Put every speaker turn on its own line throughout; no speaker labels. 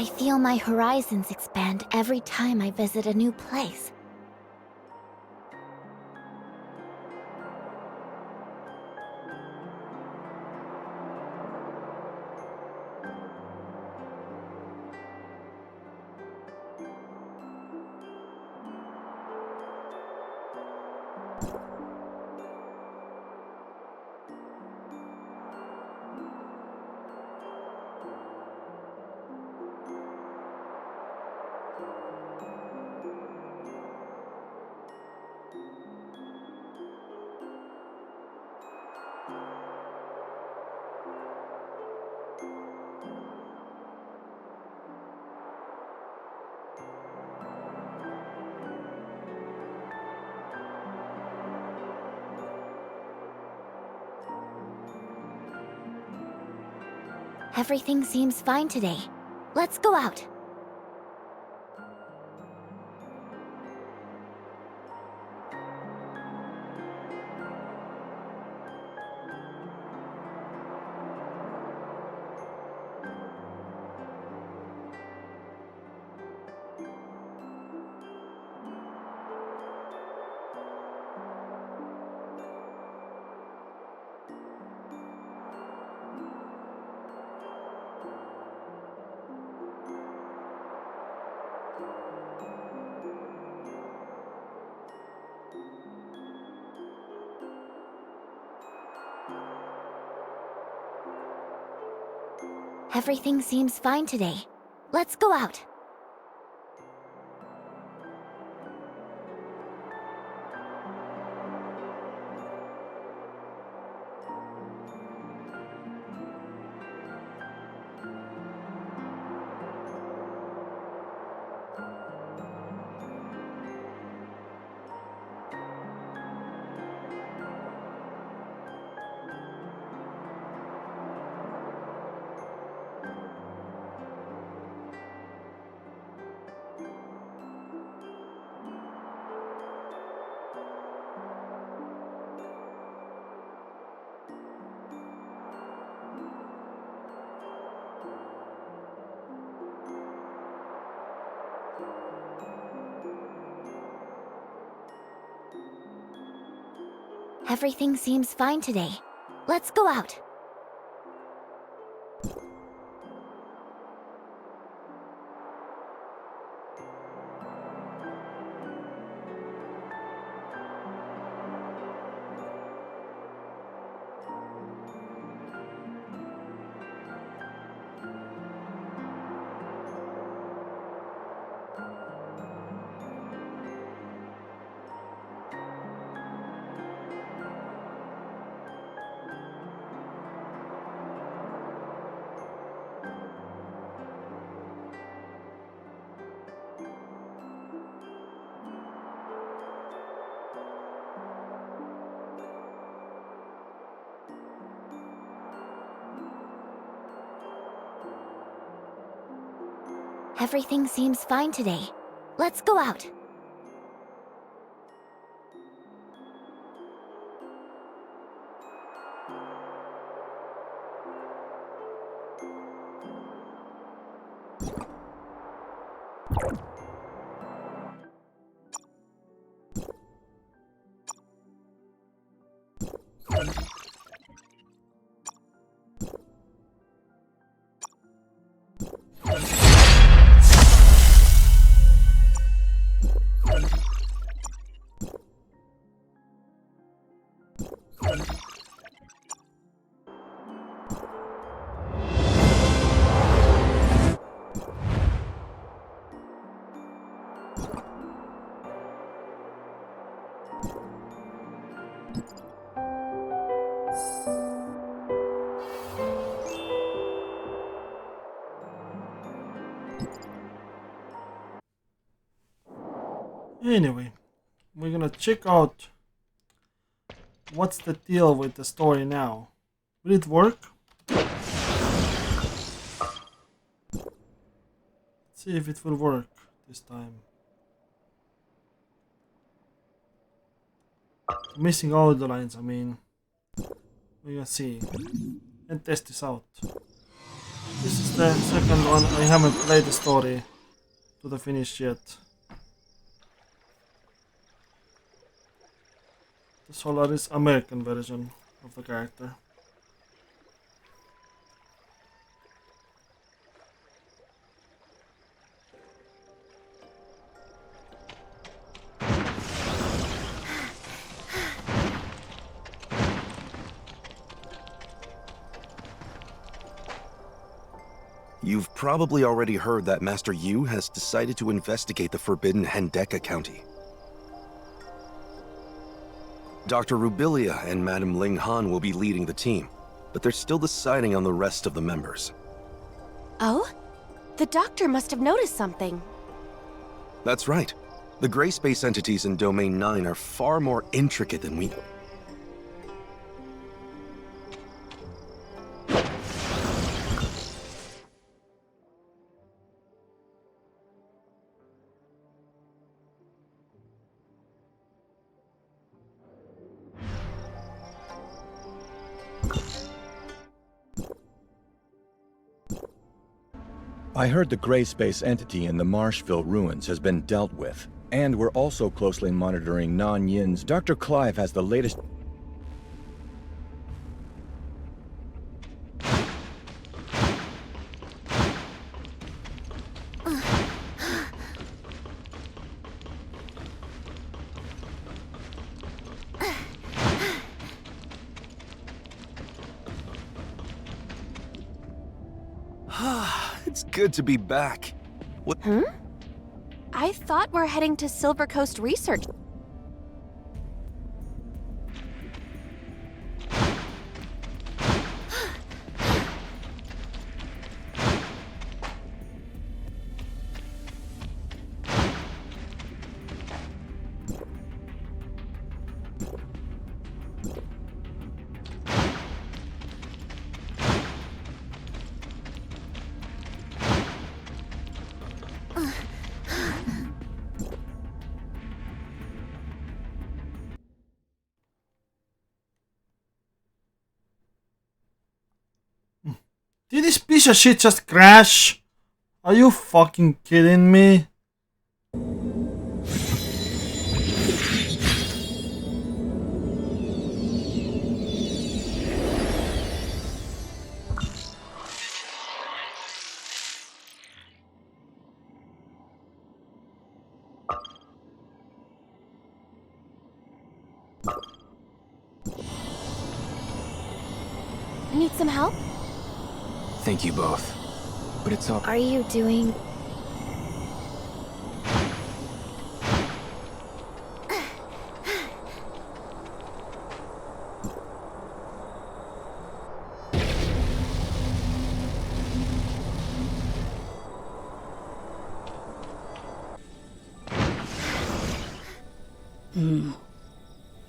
I feel my horizons expand every time I visit a new place. Everything seems fine today. Let's go out. Everything seems fine today. Let's go out. Everything seems fine today. Let's go out. Everything seems fine today. Let's go out.
Anyway, we're gonna check out what's the deal with the story now. Will it work? Let's see if it will work this time. Missing all the lines, I mean. We can see and test this out. This is the second one. I haven't played the story to the finish yet. The Solaris American version of the character.
You've probably already heard that Master Yu has decided to investigate the forbidden Hendeka County. Dr. Rubilia and Madame Ling Han will be leading the team, but they're still deciding on the rest of the members.
Oh? The doctor must have noticed something.
That's right. The gray space entities in Domain 9 are far more intricate than we...
I heard the gray space entity in the Marshville ruins has been dealt with, and we're also closely monitoring Non-Yin's. Dr. Clive has the latest...
It's good to be back. What?
I thought we're heading to Silver Coast Research.
Did this piece of shit just crash? Are you fucking kidding me?
Need some help?
Thank you both. But it's all...
Are you doing...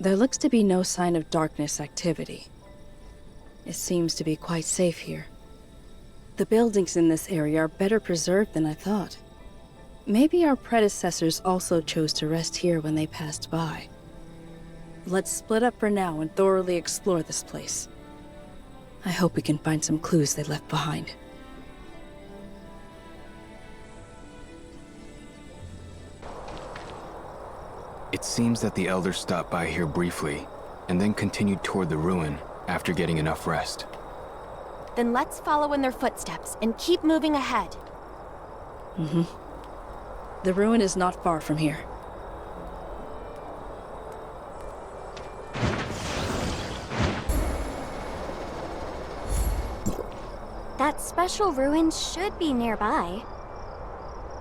There looks to be no sign of darkness activity. It seems to be quite safe here. The buildings in this area are better preserved than I thought. Maybe our predecessors also chose to rest here when they passed by. Let's split up for now and thoroughly explore this place. I hope we can find some clues they left behind.
It seems that the elders stopped by here briefly, and then continued toward the ruin after getting enough rest.
Then let's follow in their footsteps and keep moving ahead.
The ruin is not far from here.
That special ruin should be nearby.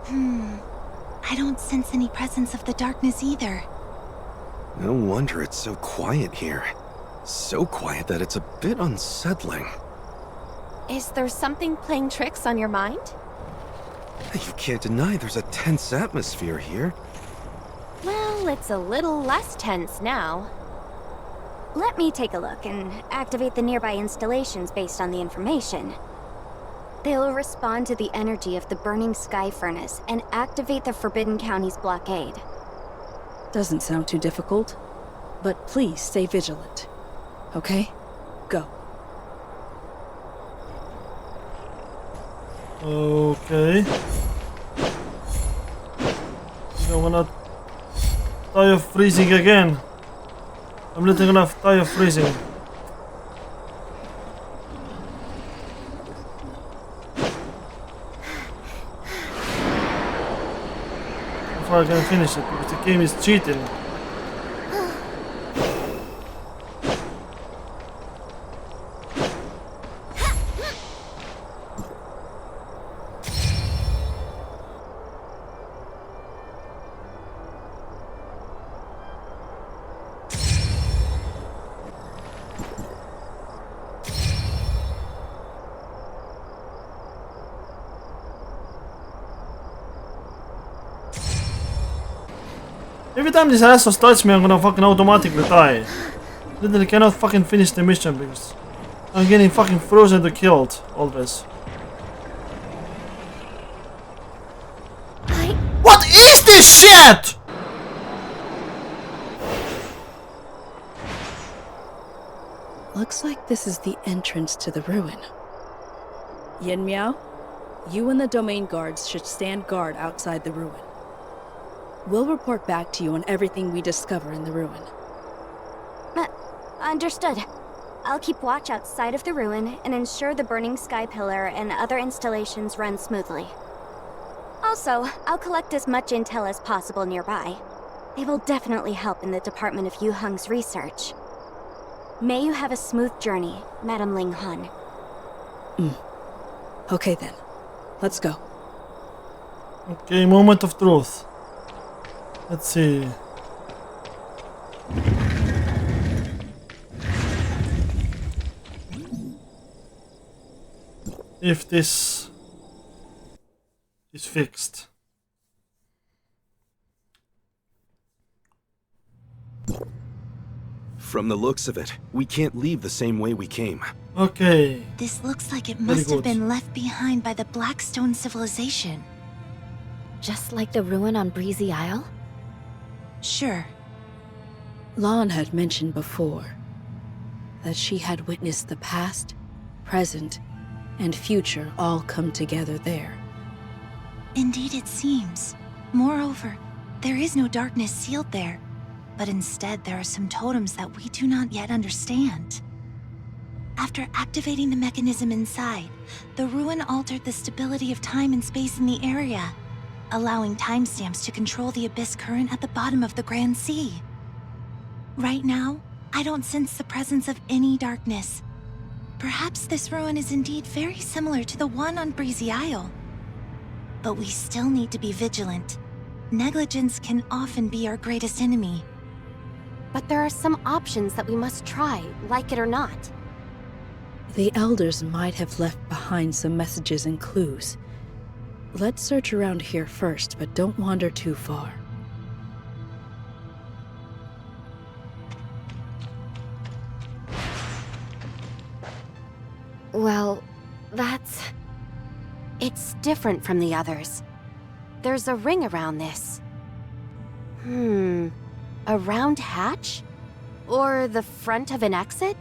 I don't sense any presence of the darkness either.
No wonder it's so quiet here. So quiet that it's a bit unsettling.
Is there something playing tricks on your mind?
You can't deny there's a tense atmosphere here.
Well, it's a little less tense now.
Let me take a look and activate the nearby installations based on the information. They'll respond to the energy of the burning sky furnace and activate the Forbidden County's blockade.
Doesn't sound too difficult, but please stay vigilant. Okay? Go.
Okay. Don't wanna die of freezing again. I'm not gonna die of freezing. Before I can finish it, because the game is cheating. Every time these assholes touch me, I'm gonna fucking automatically die. Literally cannot fucking finish the mission because I'm getting fucking frozen to killed always. What is this shit?!
Looks like this is the entrance to the ruin. Yin Miao, you and the domain guards should stand guard outside the ruin. We'll report back to you on everything we discover in the ruin.
Understood. I'll keep watch outside of the ruin and ensure the burning sky pillar and other installations run smoothly. Also, I'll collect as much intel as possible nearby. They will definitely help in the Department of Yu Heng's research. May you have a smooth journey, Madam Ling Han.
Okay then. Let's go.
Okay, moment of truth. Let's see. If this is fixed.
From the looks of it, we can't leave the same way we came.
Okay.
This looks like it
Very
must have
good.
been left behind by the Blackstone civilization.
Just like the ruin on Breezy Isle?
Sure.
Lon had mentioned before that she had witnessed the past, present, and future all come together there.
Indeed it seems. Moreover, there is no darkness sealed there, but instead there are some totems that we do not yet understand. After activating the mechanism inside, the ruin altered the stability of time and space in the area, allowing timestamps to control the abyss current at the bottom of the Grand Sea. Right now, I don't sense the presence of any darkness. Perhaps this ruin is indeed very similar to the one on Breezy Isle. But we still need to be vigilant. Negligence can often be our greatest enemy.
But there are some options that we must try, like it or not.
The elders might have left behind some messages and clues. Let's search around here first, but don't wander too far.
Well, it's different from the others. There's a ring around this. A round hatch? Or the front of an exit?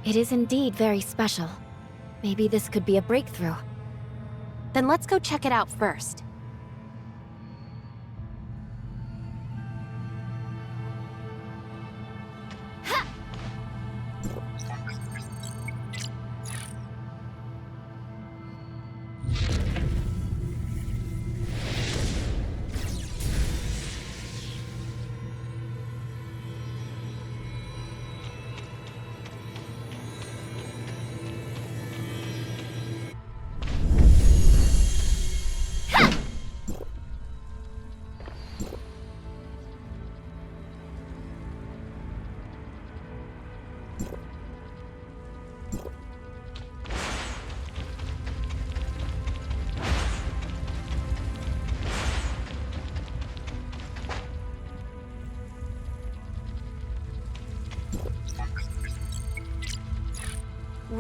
It is indeed very special. Maybe this could be a breakthrough. Then let's go check it out first.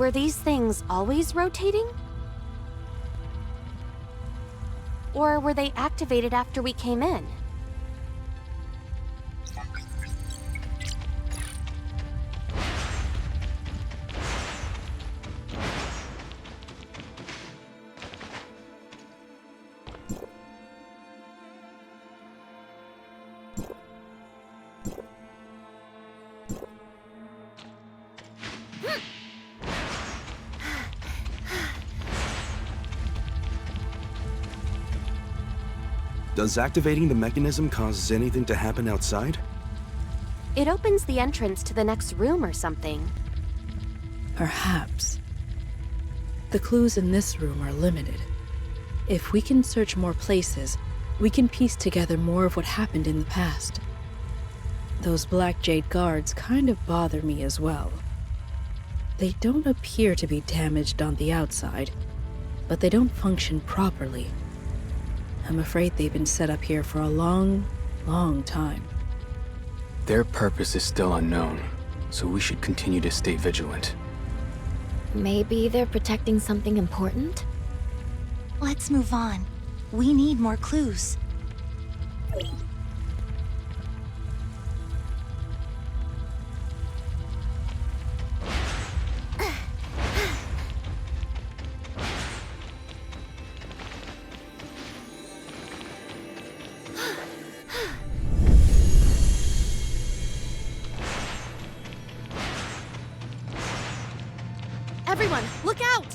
Were these things always rotating? Or were they activated after we came in?
Does activating the mechanism cause anything to happen outside?
It opens the entrance to the next room or something.
Perhaps. The clues in this room are limited. If we can search more places, we can piece together more of what happened in the past. Those Black Jade guards kind of bother me as well. They don't appear to be damaged on the outside, but they don't function properly. I'm afraid they've been set up here for a long, long time.
Their purpose is still unknown, so we should continue to stay vigilant.
Maybe they're protecting something important?
Let's move on. We need more clues.
Everyone, look out!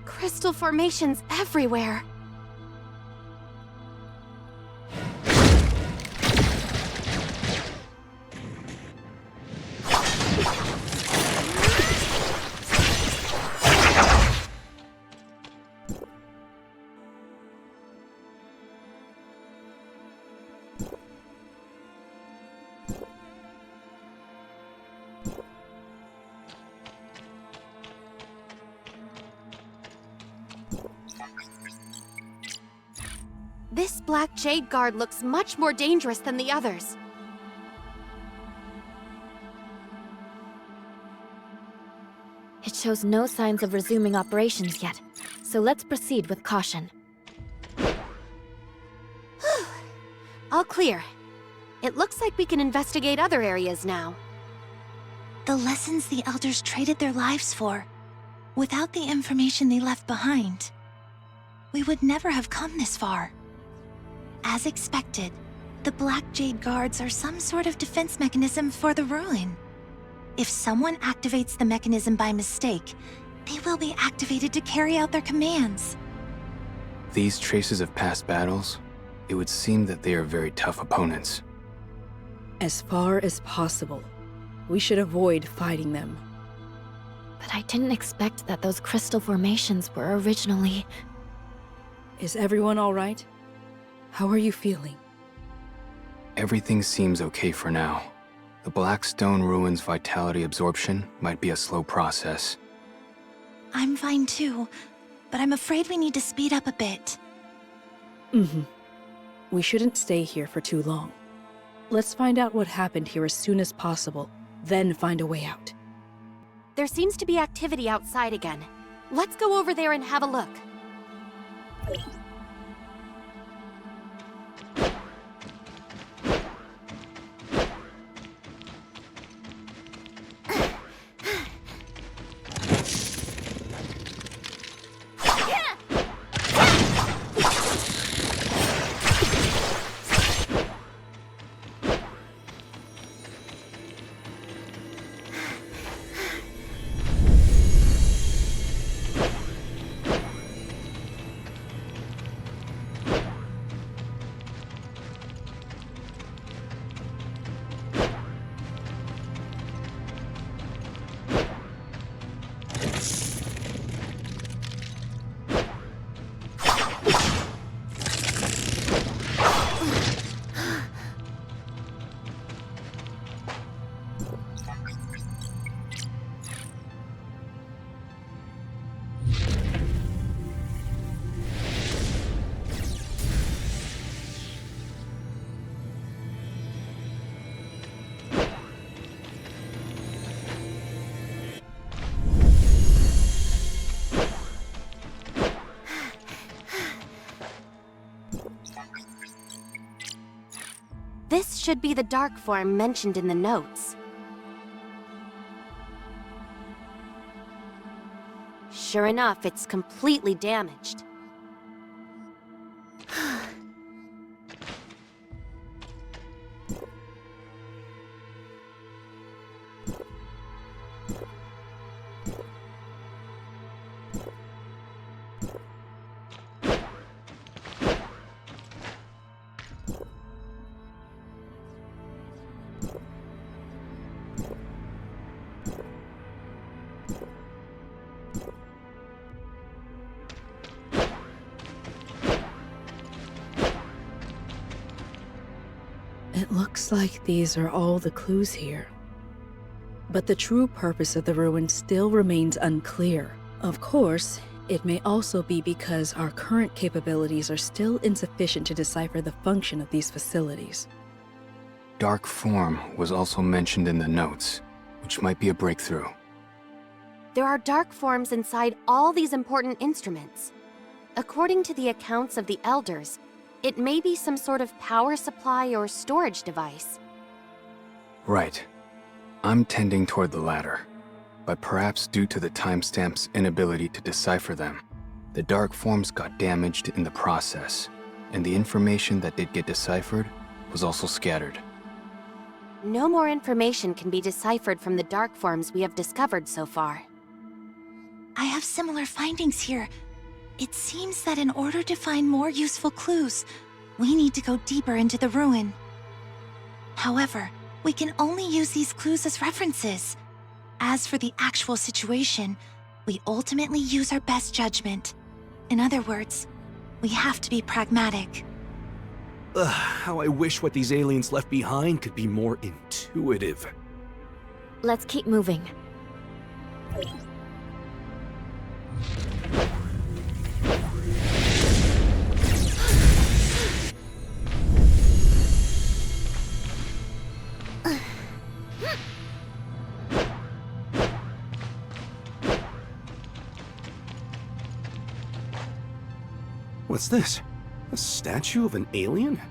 Crystal formations everywhere. This Black Jade guard looks much more dangerous than the others.
It shows no signs of resuming operations yet, so let's proceed with caution.
All clear. It looks like we can investigate other areas now.
The lessons the Elders traded their lives for. Without the information they left behind, we would never have come this far. As expected, the Black Jade guards are some sort of defense mechanism for the ruin. If someone activates the mechanism by mistake, they will be activated to carry out their commands.
These traces of past battles, it would seem that they are very tough opponents.
As far as possible, we should avoid fighting them.
But I didn't expect that those crystal formations were originally...
Is everyone all right? How are you feeling?
Everything seems okay for now. The Black Stone Ruins' vitality absorption might be a slow process.
I'm fine too, but I'm afraid we need to speed up a bit.
We shouldn't stay here for too long. Let's find out what happened here as soon as possible, then find a way out.
There seems to be activity outside again. Let's go over there and have a look.
This should be the dark form mentioned in the notes. Sure enough, it's completely damaged.
It looks like these are all the clues here. But the true purpose of the ruin still remains unclear. Of course, it may also be because our current capabilities are still insufficient to decipher the function of these facilities.
Dark form was also mentioned in the notes, which might be a breakthrough.
There are dark forms inside all these important instruments. According to the accounts of the elders, it may be some sort of power supply or storage device.
Right. I'm tending toward the latter, but perhaps due to the timestamp's inability to decipher them, the dark forms got damaged in the process, and the information that did get deciphered was also scattered.
No more information can be deciphered from the dark forms we have discovered so far.
I have similar findings here. It seems that in order to find more useful clues, we need to go deeper into the ruin. However, we can only use these clues as references. As for the actual situation, we ultimately use our best judgment. In other words, we have to be pragmatic.
Ugh, how I wish what these aliens left behind could be more intuitive.
Let's keep moving.
What's this? A statue of an alien?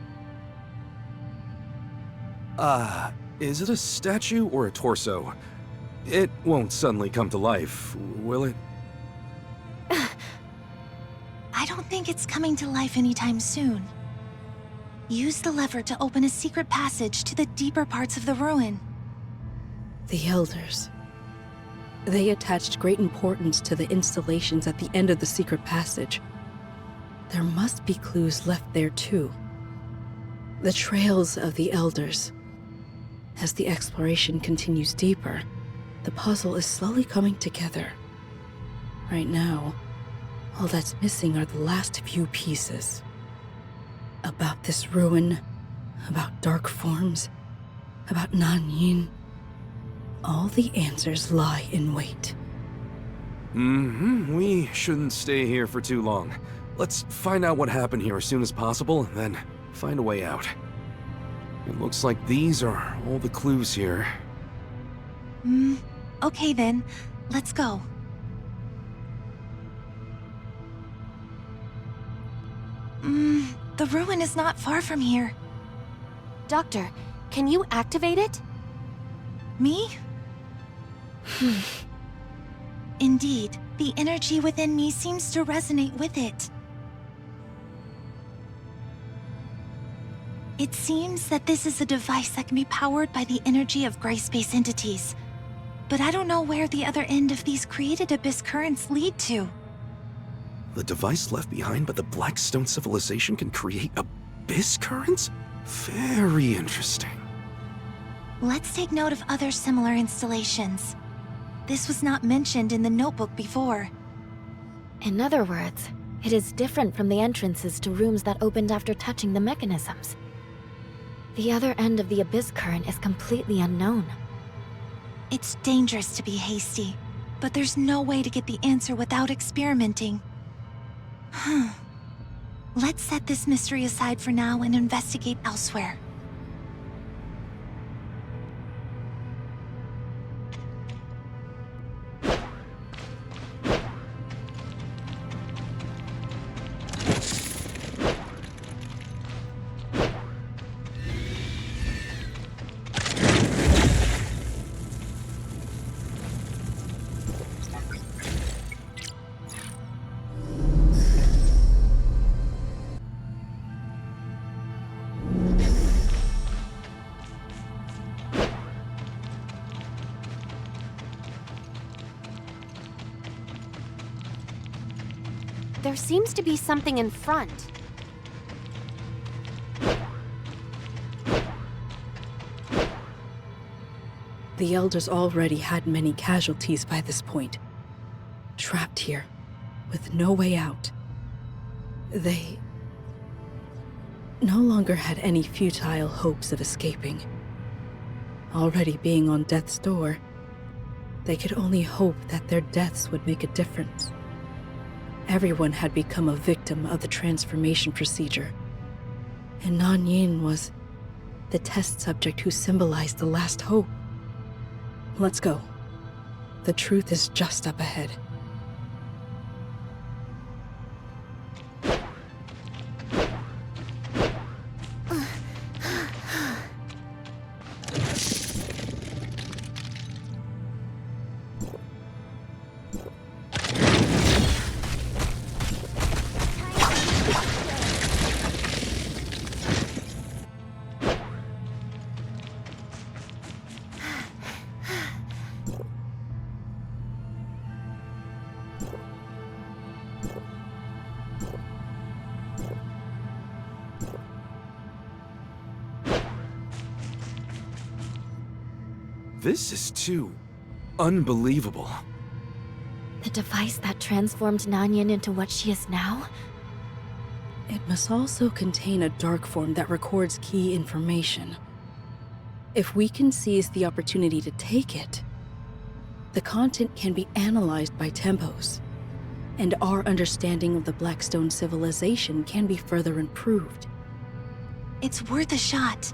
Is it a statue or a torso? It won't suddenly come to life, will it?
I don't think it's coming to life anytime soon. Use the lever to open a secret passage to the deeper parts of the ruin.
The Elders. They attached great importance to the installations at the end of the secret passage. There must be clues left there too. The trails of the Elders. As the exploration continues deeper, the puzzle is slowly coming together. Right now, all that's missing are the last few pieces. About this ruin, about dark forms, about Nanyin. All the answers lie in wait.
We shouldn't stay here for too long. Let's find out what happened here as soon as possible, and then find a way out. It looks like these are all the clues here.
Okay then, let's go. The ruin is not far from here.
Doctor, can you activate it?
Me? Indeed, the energy within me seems to resonate with it. It seems that this is a device that can be powered by the energy of gray space entities. But I don't know where the other end of these created abyss currents lead to.
The device left behind by the Blackstone civilization can create abyss currents? Very interesting.
Let's take note of other similar installations. This was not mentioned in the notebook before.
In other words, it is different from the entrances to rooms that opened after touching the mechanisms. The other end of the abyss current is completely unknown.
It's dangerous to be hasty, but there's no way to get the answer without experimenting. Let's set this mystery aside for now and investigate elsewhere.
There seems to be something in front.
The Elders already had many casualties by this point. Trapped here, with no way out. They no longer had any futile hopes of escaping. Already being on death's door, they could only hope that their deaths would make a difference. Everyone had become a victim of the transformation procedure, and Nanyin was the test subject who symbolized the last hope. Let's go. The truth is just up ahead.
This is too unbelievable.
The device that transformed Nanyan into what she is now?
It must also contain a dark form that records key information. If we can seize the opportunity to take it, the content can be analyzed by Tempos, and our understanding of the Blackstone civilization can be further improved.
It's worth a shot.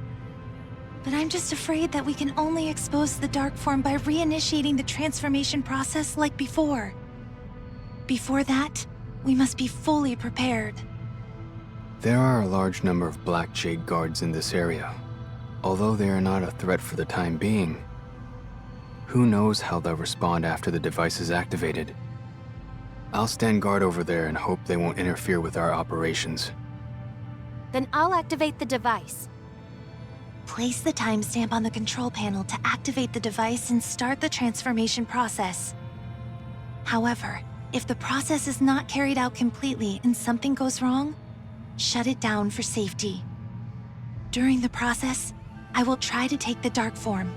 But I'm just afraid that we can only expose the dark form by reinitiating the transformation process like before. Before that, we must be fully prepared.
There are a large number of Black Jade guards in this area. Although they are not a threat for the time being, who knows how they'll respond after the device is activated. I'll stand guard over there and hope they won't interfere with our operations.
Then I'll activate the device.
Place the timestamp on the control panel to activate the device and start the transformation process. However, if the process is not carried out completely and something goes wrong, shut it down for safety. During the process, I will try to take the dark form.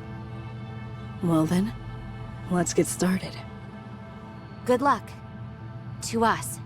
Well then, let's get started.
Good luck. To us.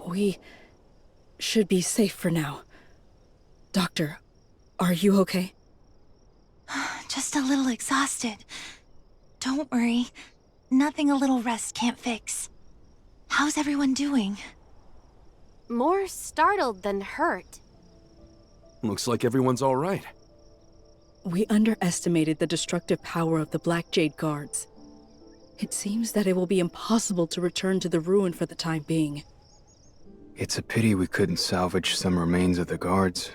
We should be safe for now. Doctor, are you okay?
Just a little exhausted. Don't worry. Nothing a little rest can't fix. How's everyone doing?
More startled than hurt.
Looks like everyone's all right.
We underestimated the destructive power of the Black Jade guards. It seems that it will be impossible to return to the ruin for the time being.
It's a pity we couldn't salvage some remains of the guards,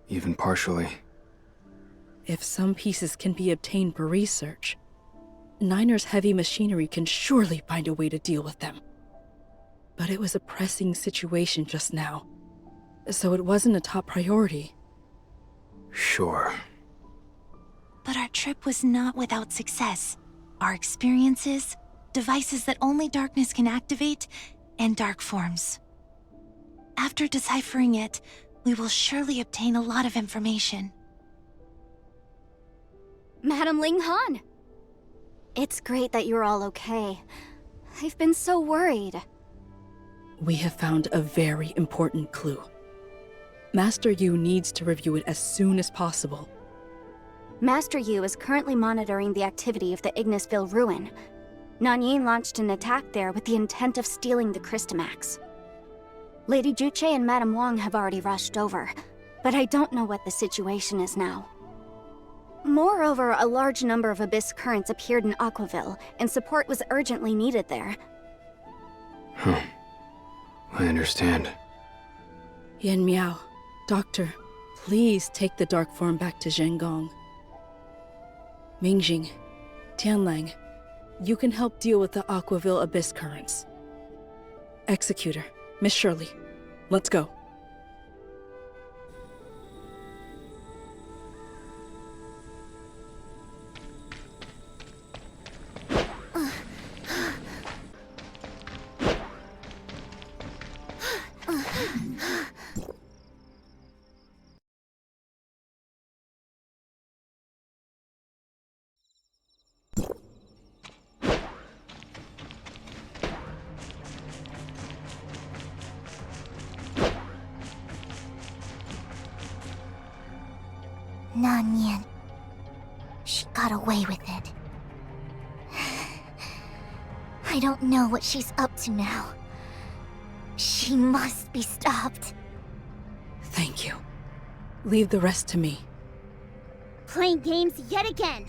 even partially.
If some pieces can be obtained for research, Niner's heavy machinery can surely find a way to deal with them. But it was a pressing situation just now, so it wasn't a top priority.
Sure.
But our trip was not without success. Our experiences, devices that only darkness can activate, and dark forms. After deciphering it, we will surely obtain a lot of information.
Madam Ling Han! It's great that you're all okay. I've been so worried.
We have found a very important clue. Master Yu needs to review it as soon as possible.
Master Yu is currently monitoring the activity of the Ignisville ruin. Nanyin launched an attack there with the intent of stealing the Christomax. Lady Juche and Madame Wong have already rushed over, but I don't know what the situation is now. Moreover, a large number of abyss currents appeared in Aquaville, and support was urgently needed there.
I understand.
Yen Miao, Doctor, please take the dark form back to Zhengong. Mingjing, Tianlang, you can help deal with the Aquaville abyss currents. Executor, Miss Shirley, let's go.
Nanyin. She got away with it. I don't know what she's up to now. She must be stopped.
Thank you. Leave the rest to me.
Playing games yet again.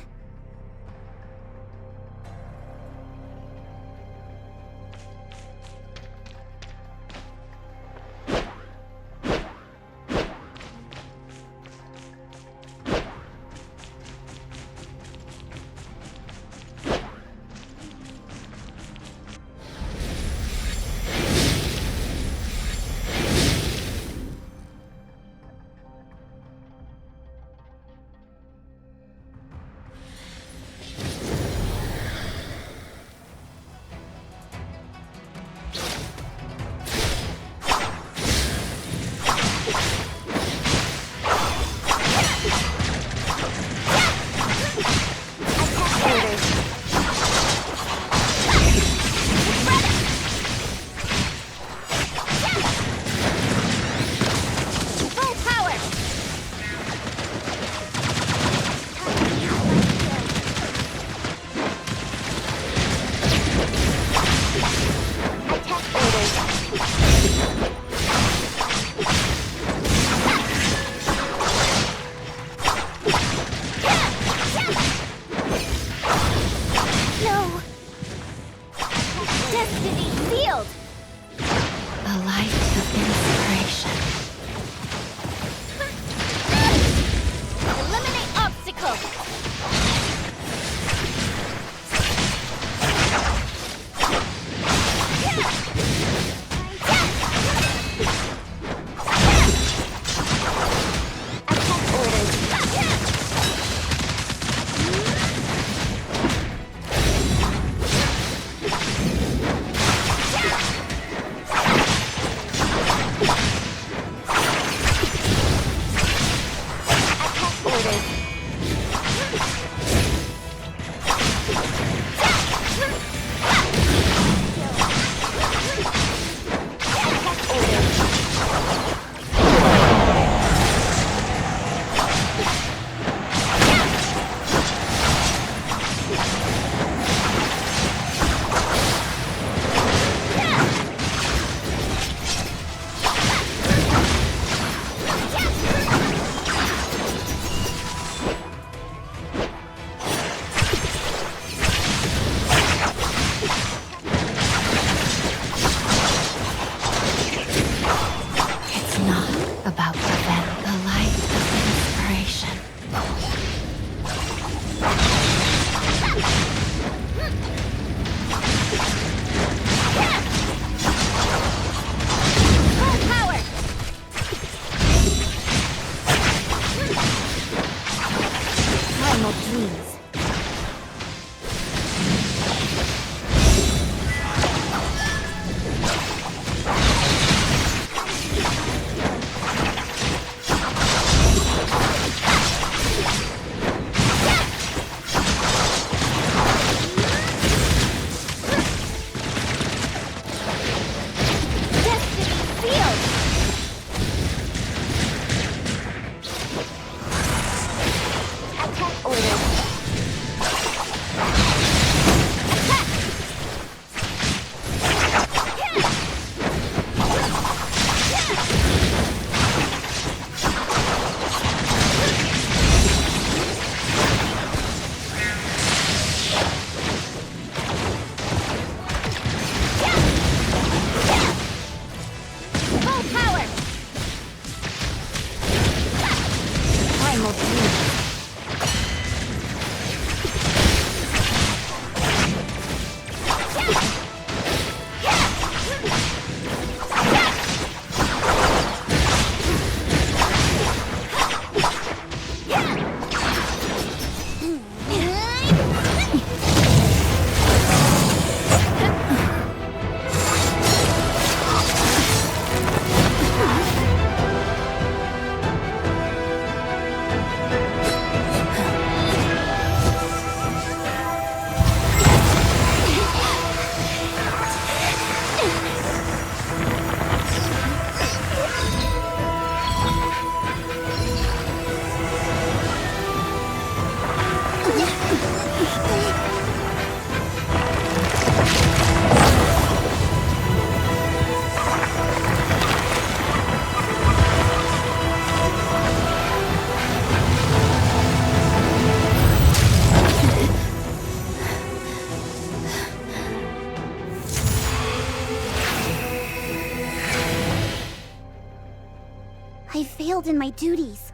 I failed in my duties.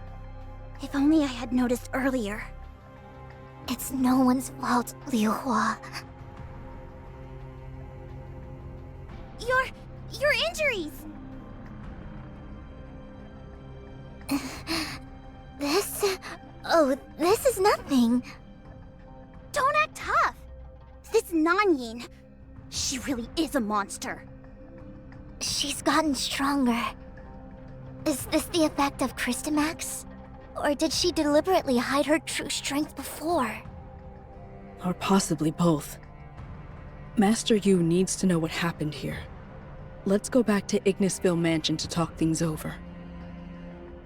If only I had noticed earlier. It's no one's fault, Liu Hua. Your injuries! This is nothing. Don't act tough. This Nanyin, she really is a monster. She's gotten stronger. Is this the effect of Crystamax? Or did she deliberately hide her true strength before?
Or possibly both. Master Yu needs to know what happened here. Let's go back to Ignisville Mansion to talk things over.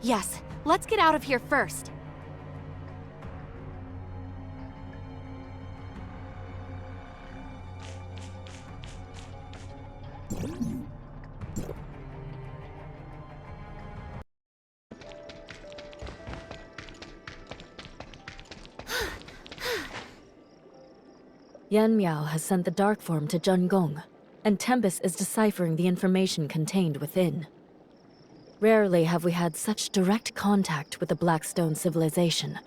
Yes, let's get out of here first.
Yan Miao has sent the dark form to Zhengong, and Tempest is deciphering the information contained within. Rarely have we had such direct contact with the Blackstone civilization.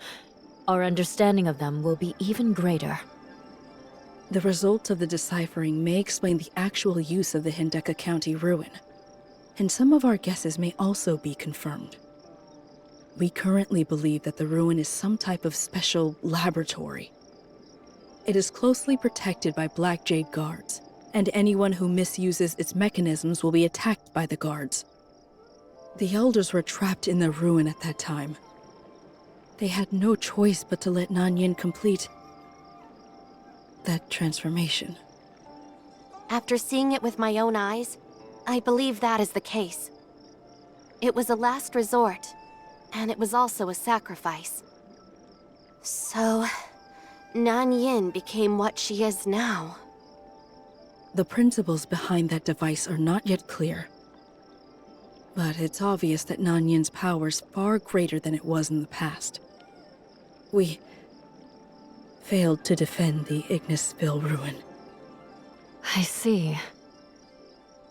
Our understanding of them will be even greater.
The results of the deciphering may explain the actual use of the Hindeka County ruin, and some of our guesses may also be confirmed. We currently believe that the ruin is some type of special laboratory. It is closely protected by Black Jade guards, and anyone who misuses its mechanisms will be attacked by the guards. The elders were trapped in the ruin at that time. They had no choice but to let Nanyin complete that transformation.
After seeing it with my own eyes, I believe that is the case. It was a last resort, and it was also a sacrifice. So, Nanyin became what she is now.
The principles behind that device are not yet clear. But it's obvious that Nanyin's power is far greater than it was in the past. We failed to defend the Ignisville ruin.
I see.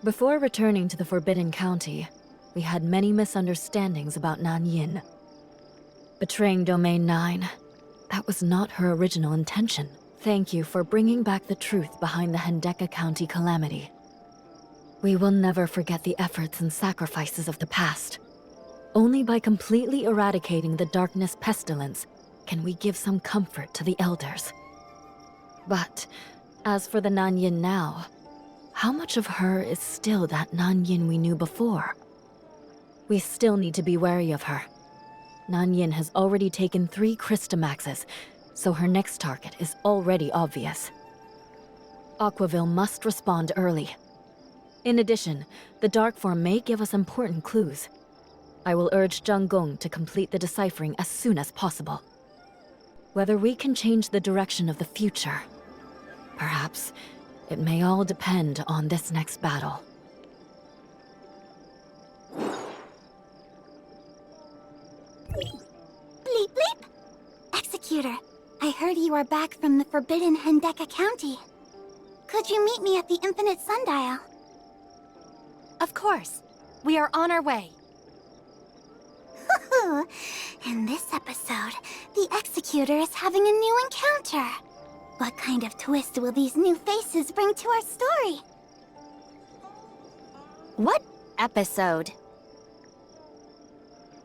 Before returning to the Forbidden County, we had many misunderstandings about Nanyin. Betraying Domain 9, that was not her original intention. Thank you for bringing back the truth behind the Hindeka County calamity. We will never forget the efforts and sacrifices of the past. Only by completely eradicating the darkness pestilence can we give some comfort to the elders. But as for the Nanyin now, how much of her is still that Nanyin we knew before? We still need to be wary of her. Nanyin has already taken 3 Crystamaxes, so her next target is already obvious. Aquaville must respond early. In addition, the dark form may give us important clues. I will urge Zhengong to complete the deciphering as soon as possible. Whether we can change the direction of the future, perhaps it may all depend on this next battle.
Bleep bleep! Executor, I heard you are back from the Forbidden Hindeka County. Could you meet me at the Infinite Sundial?
Of course. We are on our way.
In this episode, the Executor is having a new encounter. What kind of twist will these new faces bring to our story?
What episode?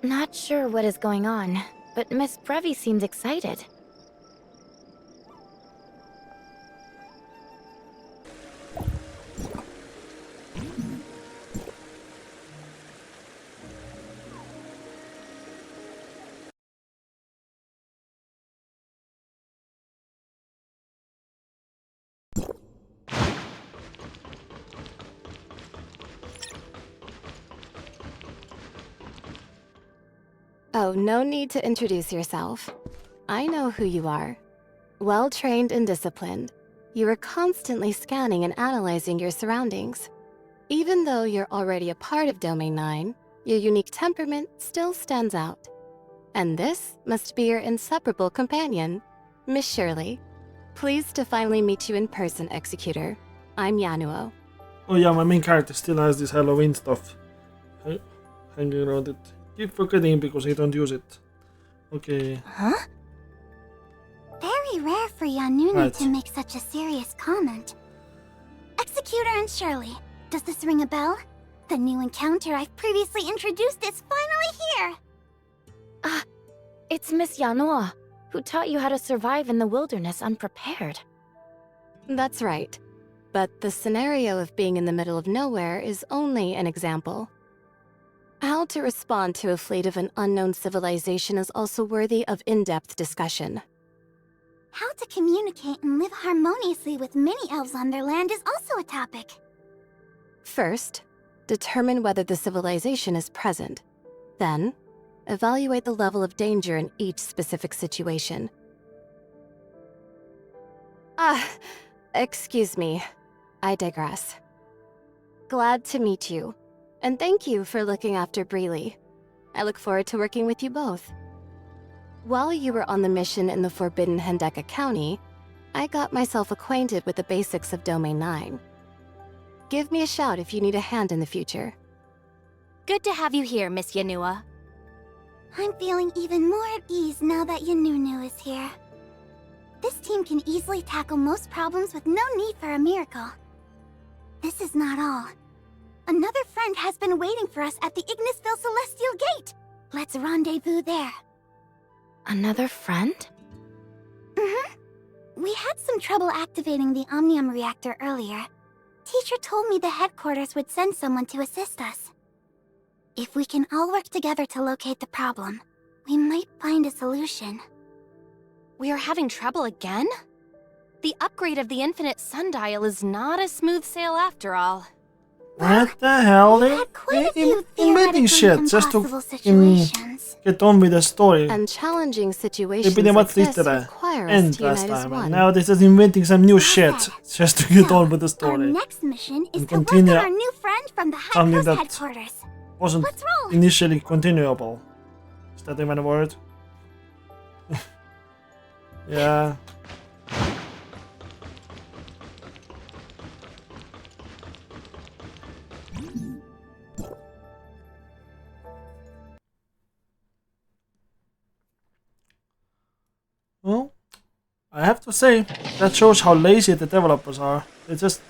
Not sure what is going on, but Miss Brevi seems excited.
Oh, no need to introduce yourself. I know who you are. Well-trained and disciplined, you are constantly scanning and analyzing your surroundings. Even though you're already a part of Domain 9, your unique temperament still stands out. And this must be your inseparable companion, Miss Shirley. Pleased to finally meet you in person, Executor. I'm Yanuo.
Oh yeah, my main character still has this Halloween stuff hanging around it. Keep forgetting because I don't use it. Okay.
Huh? Very rare for Yanuni
Right.
to make such a serious comment. Executor and Shirley, does this ring a bell? The new encounter I've previously introduced is finally here!
It's Miss Yanua, who taught you how to survive in the wilderness unprepared.
That's right. But the scenario of being in the middle of nowhere is only an example. How to respond to a fleet of an unknown civilization is also worthy of in-depth discussion.
How to communicate and live harmoniously with many elves on their land is also a topic.
First, determine whether the civilization is present. Then, evaluate the level of danger in each specific situation. Excuse me. I digress. Glad to meet you, and thank you for looking after Breely. I look forward to working with you both. While you were on the mission in the Forbidden Hendeka County, I got myself acquainted with the basics of Domain 9. Give me a shout if you need a hand in the future.
Good to have you here, Miss Yanua.
I'm feeling even more at ease now that Yanunu is here. This team can easily tackle most problems with no need for a miracle. This is not all. Another friend has been waiting for us at the Ignisville Celestial Gate. Let's rendezvous there.
Another friend?
We had some trouble activating the Omnium reactor earlier. Teacher told me the headquarters would send someone to assist us. If we can all work together to locate the problem, we might find a solution.
We are having trouble again? The upgrade of the Infinite Sundial is not a smooth sail after all.
What the hell?
We had quite a few
Inventing
theoretically
shit just to
impossible situations.
get on with the story.
And challenging
They
situations
pretty
like
much
this
did the
require us
end
to
last
unite as
time, and
one.
now they're just inventing some new shit just to get on with the
Our
story.
next mission is
And
to work on
continue
our new friend from the High
something
Coast
that
headquarters.
Wasn't
Let's roll!
initially continuable. Is that even a word? Yeah. Well, I have to say, that shows how lazy the developers are. They're just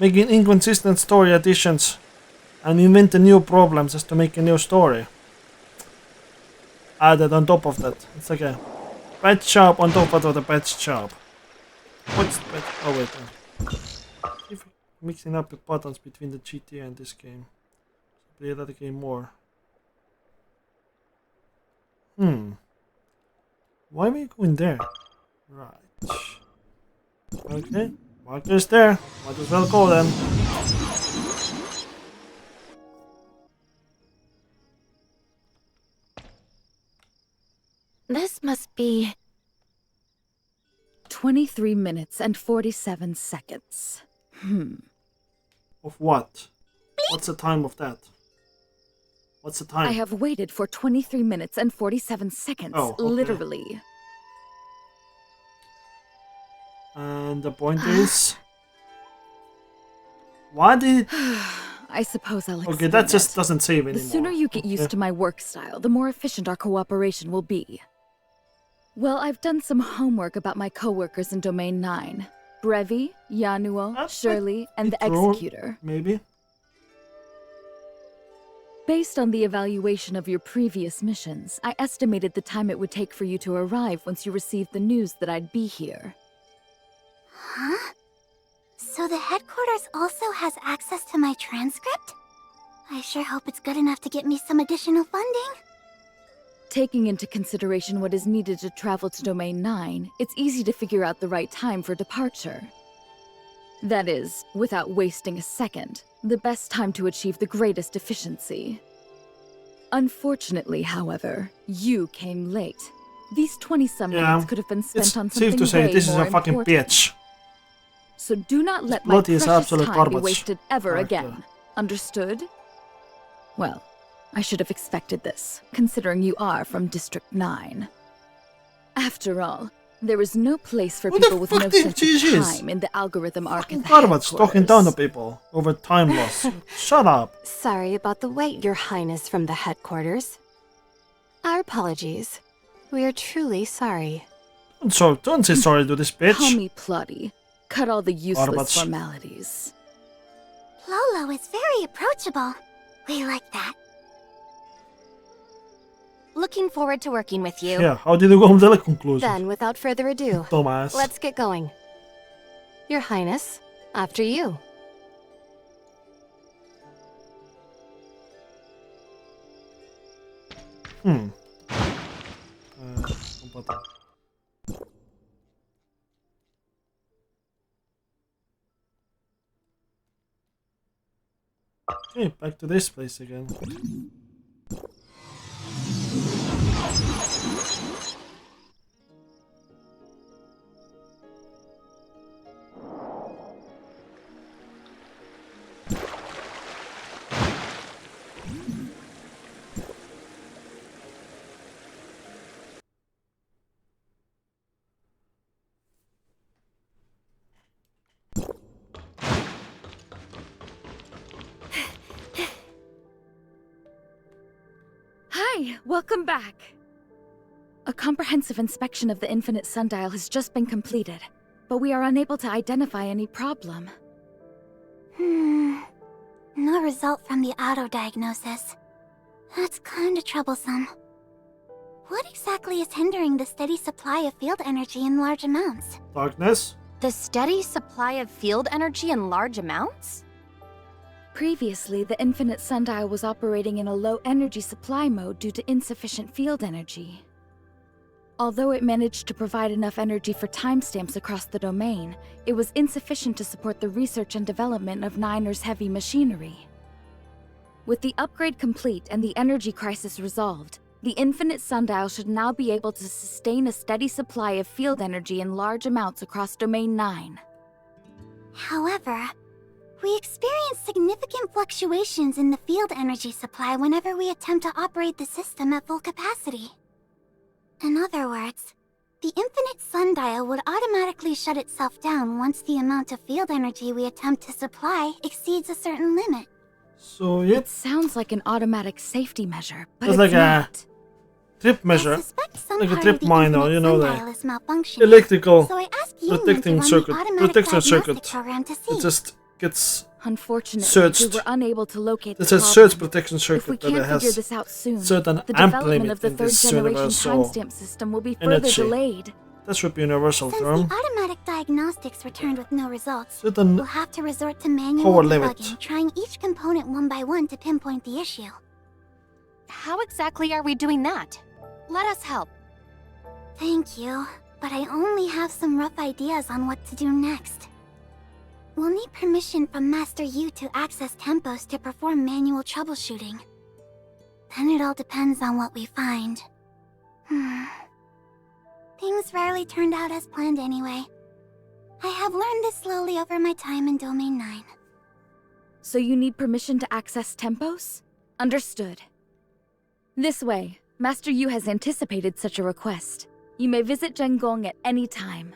making inconsistent story additions and invent new problems just to make a new story. Added on top of that. It's like a patch job on top of the patch job. What's the patch? Oh wait. If mixing up the buttons between the GTA and this game. Play that game more. Why are we going there? Right. Okay. Marker's there. Might as well go then.
This must be
23 minutes and 47 seconds.
Of what? What's the time of that? What's the time?
I have waited for 23 minutes and 47 seconds,
Oh, okay.
literally.
And the point is... Why did...
I suppose I'll
Okay,
explain
that just
it.
doesn't save
The
anymore.
sooner you get used
Okay.
to my work style, the more efficient our cooperation will be. Well, I've done some homework about my coworkers in Domain 9. Brevi, Yanuo,
That's
Shirley, and the
true,
Executor.
Maybe.
Based on the evaluation of your previous missions, I estimated the time it would take for you to arrive once you received the news that I'd be here.
Huh? So the headquarters also has access to my transcript? I sure hope it's good enough to get me some additional funding.
Taking into consideration what is needed to travel to Domain 9, it's easy to figure out the right time for departure. That is, without wasting a second, the best time to achieve the greatest efficiency. Unfortunately, however, you came late. These 20-some
Yeah,
minutes could have been spent
It's
on something
safe to say
way
this is
more
a fucking
important.
bitch.
So do not let my
Bloody is
precious
absolute
time
garbage.
be wasted ever
Character.
again. Understood? Well, I should have expected this, considering you are from District 9. After all, there is no place for
Who the
people with
fuck
no
think
sense
she
of
is?
time in the algorithm arc
Fucking
of the
garbage talking down to
headquarters.
people over time loss. Shut up.
Sorry about the wait, Your Highness from the headquarters. Our apologies. We are truly sorry.
Don't say sorry to this bitch.
Call me Plotty. Cut all the useless
Autobots.
formalities.
Lolo is very approachable. We like that.
Looking forward to working with you.
Ja, how did you come to that conclusion?
Then, without further ado,
Thomas.
let's get going. Your Highness, after you.
Completar. Okay, back to this place again.
Hi, welcome back. A comprehensive inspection of the infinite sundial has just been completed, but we are unable to identify any problem.
No result from the auto-diagnosis. That's kinda troublesome. What exactly is hindering the steady supply of field energy in large amounts?
Darkness.
The steady supply of field energy in large amounts?
Previously, the infinite sundial was operating in a low energy supply mode due to insufficient field energy. Although it managed to provide enough energy for timestamps across the domain, it was insufficient to support the research and development of Niner's heavy machinery. With the upgrade complete and the energy crisis resolved, the infinite sundial should now be able to sustain a steady supply of field energy in large amounts across Domain 9.
However, we experience significant fluctuations in the field energy supply whenever we attempt to operate the system at full capacity. In other words, the infinite sundial would automatically shut itself down once the amount of field energy we attempt to supply exceeds a certain limit.
So yeah,
It sounds like an automatic safety measure, but
it's
it's
like
not.
a trip
I
measure,
suspect some
like a
part
trip
of the
miner,
infinite
you know,
sundial
the
is malfunctioning.
electrical
So I asked Union
protecting
to run
circuit,
the automatic
protection
diagnostic
circuit.
program to see.
It just gets
Unfortunately,
searched.
we were unable to locate
It
the
says
problem.
search protection
If we
circuit that
can't
it
figure
has
this out soon,
certain
the
amp
development
limit
of the
in this
third-generation
universal
timestamp system will be further
energy.
delayed.
That should be a universal
Since
term.
the automatic diagnostics returned with no results,
Certain
we'll have to resort to manual
power limit.
debugging, trying each component one by one to pinpoint the issue.
How exactly are we doing that? Let us help.
Thank you, but I only have some rough ideas on what to do next. We'll need permission from Master Yu to access tempos to perform manual troubleshooting. Then it all depends on what we find. Things rarely turned out as planned anyway. I have learned this slowly over my time in Domain 9.
So you need permission to access tempos? Understood. This way, Master Yu has anticipated such a request. You may visit Zhengong at any time.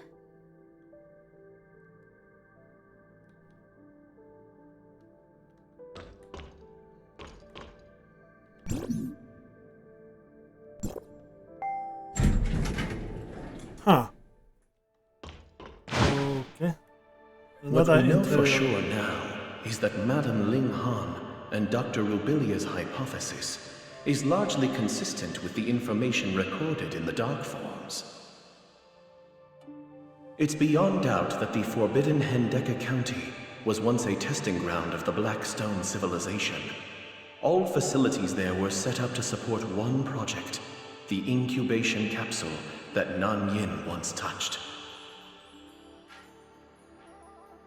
Huh. Okay.
What
Another
we know for
interior.
sure now is that Madame Ling Han and Dr. Rubilia's hypothesis is largely consistent with the information recorded in the Dark Forms. It's beyond doubt that the forbidden Hendeka County was once a testing ground of the Blackstone civilization. All facilities there were set up to support one project, the incubation capsule that Nan Yin once touched.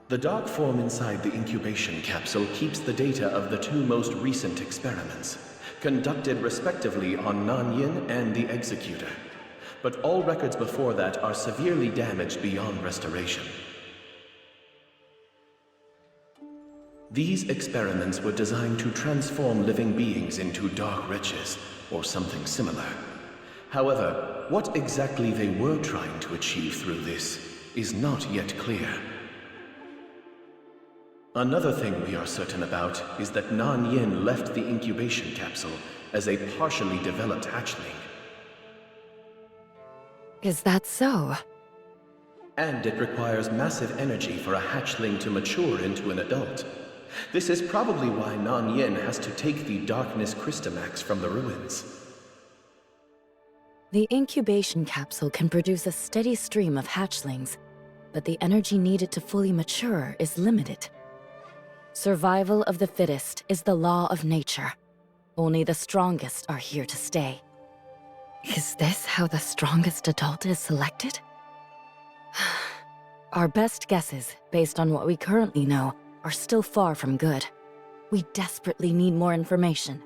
The dark form inside the incubation capsule keeps the data of the two most recent experiments, conducted respectively on Nan Yin and the Executor. But all records before that are severely damaged beyond restoration. These experiments were designed to transform living beings into dark wretches, or something similar. However, what exactly they were trying to achieve through this is not yet clear. Another thing we are certain about is that Nan Yin left the incubation capsule as a partially developed hatchling.
Is that so?
And it requires massive energy for a hatchling to mature into an adult. This is probably why Nan Yin has to take the Darkness Crystamax from the ruins.
The incubation capsule can produce a steady stream of hatchlings, but the energy needed to fully mature is limited. Survival of the fittest is the law of nature. Only the strongest are here to stay. Is this how the strongest adult is selected? Our best guesses, based on what we currently know, are still far from good. We desperately need more information.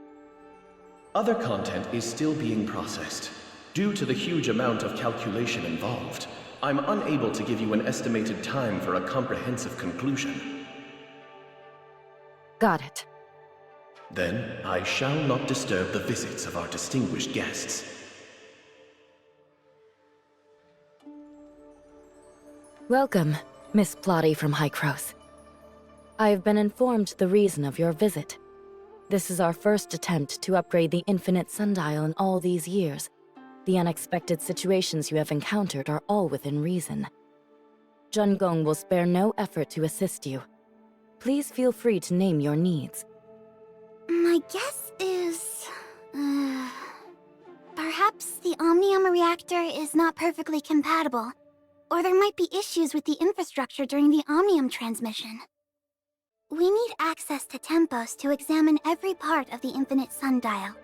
Other content is still being processed. Due to the huge amount of calculation involved, I'm unable to give you an estimated time for a comprehensive conclusion.
Got it.
Then, I shall not disturb the visits of our distinguished guests.
Welcome, Miss Plotty from Hycros. I have been informed the reason of your visit. This is our first attempt to upgrade the infinite sundial in all these years. The unexpected situations you have encountered are all within reason. Jun Gong will spare no effort to assist you. Please feel free to name your needs.
My guess is... perhaps the Omnium reactor is not perfectly compatible. Or there might be issues with the infrastructure during the Omnium transmission. We need access to tempos to examine every part of the infinite sundial.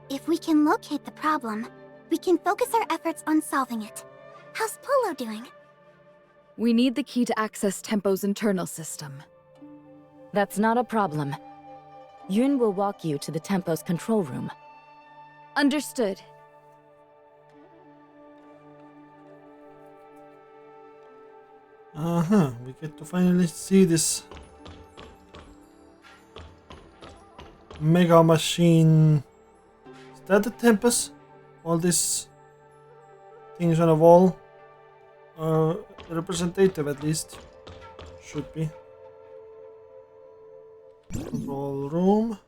If we can locate the problem, we can focus our efforts on solving it. How's Polo doing?
We need the key to access Tempo's internal system.
That's not a problem. Yun will walk you to the Tempo's control room.
Understood.
We get to finally see this mega machine. Is that the Tempest? All these things on a wall are representative, at least. Should be. Control room.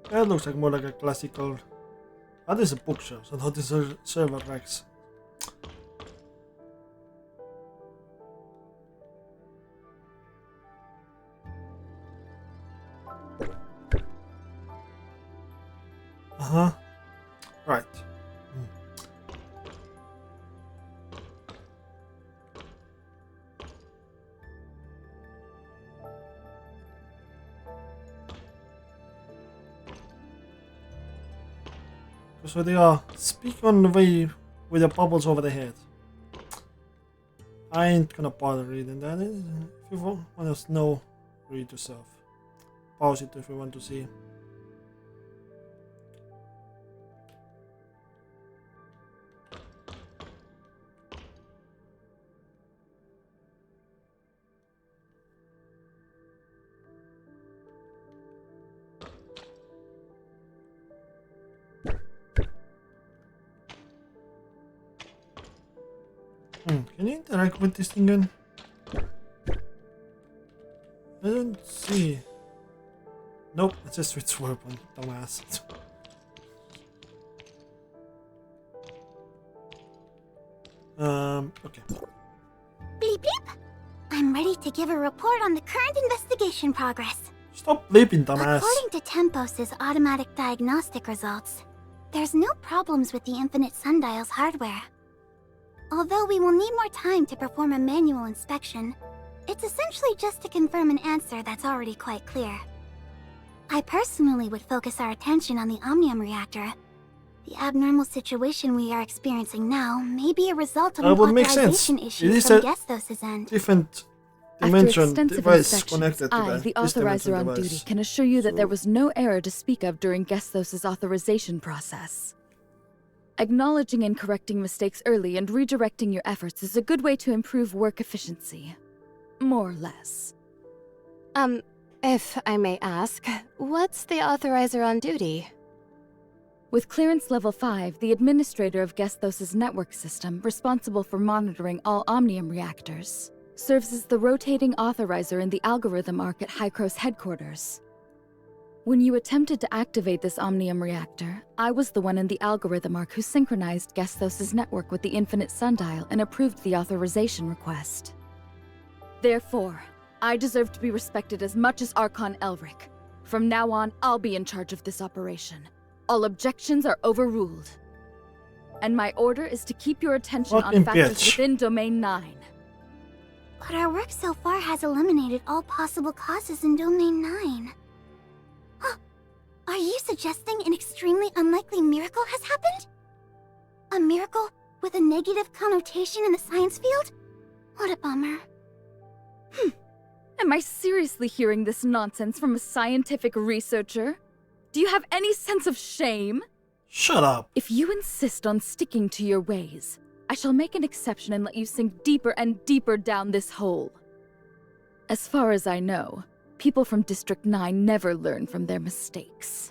That looks like more like a classical. That is a bookshelf, so that is a server racks. Right. So they are speak on the way with the bubbles over the head. I ain't gonna bother reading that. If you want to know, read yourself. Pause it if you want to see. Can you interact with this thing again? I don't see. Nope, it's just switch weapon, dumbass. Okay.
Bleep bleep! I'm ready to give a report on the current investigation progress.
Stop bleeping, dumbass.
According to Tempos's automatic diagnostic results, there's no problems with the Infinite Sundial's hardware. Although we will need more time to perform a manual inspection, it's essentially just to confirm an answer that's already quite clear. I personally would focus our attention on the Omnium reactor. The abnormal situation we are experiencing now may be a result of an authorization issue from Gestos' end.
Different
After
dimension
extensive
device
inspections,
connected to
I, the authorizer on duty, can assure you that there was no error to speak of during Gestos' authorization process. Acknowledging and correcting mistakes early and redirecting your efforts is a good way to improve work efficiency. More or less.
If I may ask, what's the authorizer on duty?
With clearance level 5, the administrator of Gesthos' network system, responsible for monitoring all Omnium reactors, serves as the rotating authorizer in the algorithm arc at Hycros headquarters. When you attempted to activate this Omnium reactor, I was the one in the algorithm arc who synchronized Gesthos' network with the Infinite Sundial and approved the authorization request. Therefore, I deserve to be respected as much as Archon Elric. From now on, I'll be in charge of this operation. All objections are overruled. And my order is to keep your attention on factors within Domain 9.
But our work so far has eliminated all possible causes in Domain 9. Huh. Are you suggesting an extremely unlikely miracle has happened? A miracle with a negative connotation in the science field? What a bummer.
Am I seriously hearing this nonsense from a scientific researcher? Do you have any sense of shame?
Shut up.
If you insist on sticking to your ways, I shall make an exception and let you sink deeper and deeper down this hole. As far as I know, people from District 9 never learn from their mistakes.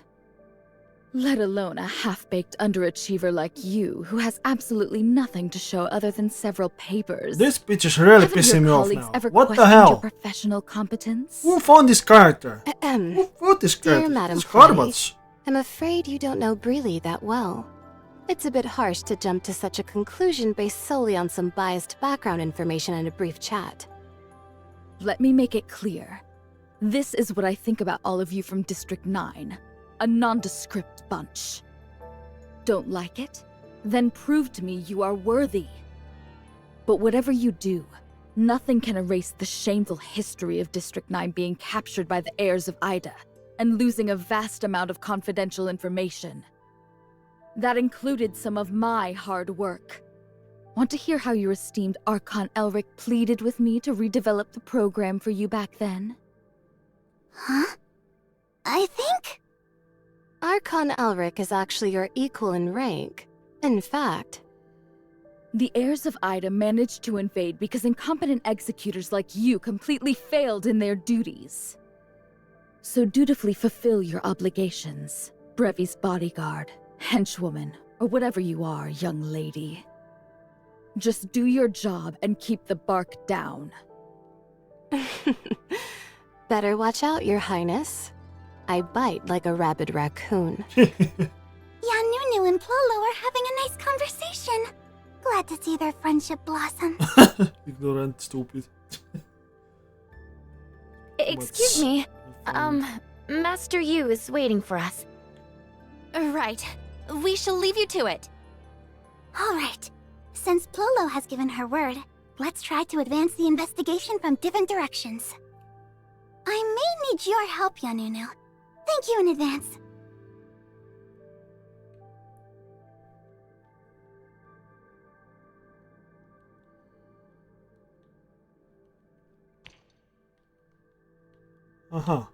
Let alone a half-baked underachiever like you, who has absolutely nothing to show other than several papers.
This bitch is really pissing me off now. What the hell?
Your professional competence?
Who found this character? Who wrote this character?
Dear Madam
It's garbage.
I'm afraid you don't know Breely that well. It's a bit harsh to jump to such a conclusion based solely on some biased background information and a brief chat.
Let me make it clear. This is what I think about all of you from District 9. A nondescript bunch. Don't like it? Then prove to me you are worthy. But whatever you do, nothing can erase the shameful history of District 9 being captured by the heirs of Ida and losing a vast amount of confidential information. That included some of my hard work. Want to hear how your esteemed Archon Elric pleaded with me to redevelop the program for you back then?
Huh? I think...
Archon Elric is actually your equal in rank. In fact...
The heirs of Ida managed to invade because incompetent executors like you completely failed in their duties. So dutifully fulfill your obligations, Brevi's bodyguard, henchwoman, or whatever you are, young lady. Just do your job and keep the bark down.
Better watch out, Your Highness. I bite like a rabid raccoon.
Yanunu and Plolo are having a nice conversation. Glad to see their friendship blossom.
Ignorant, stupid.
Excuse me. Master Yu is waiting for us.
Right. We shall leave you to it.
All right. Since Plolo has given her word, let's try to advance the investigation from different directions. I may need your help, Yanunu. Thank you in advance.
Uh-huh.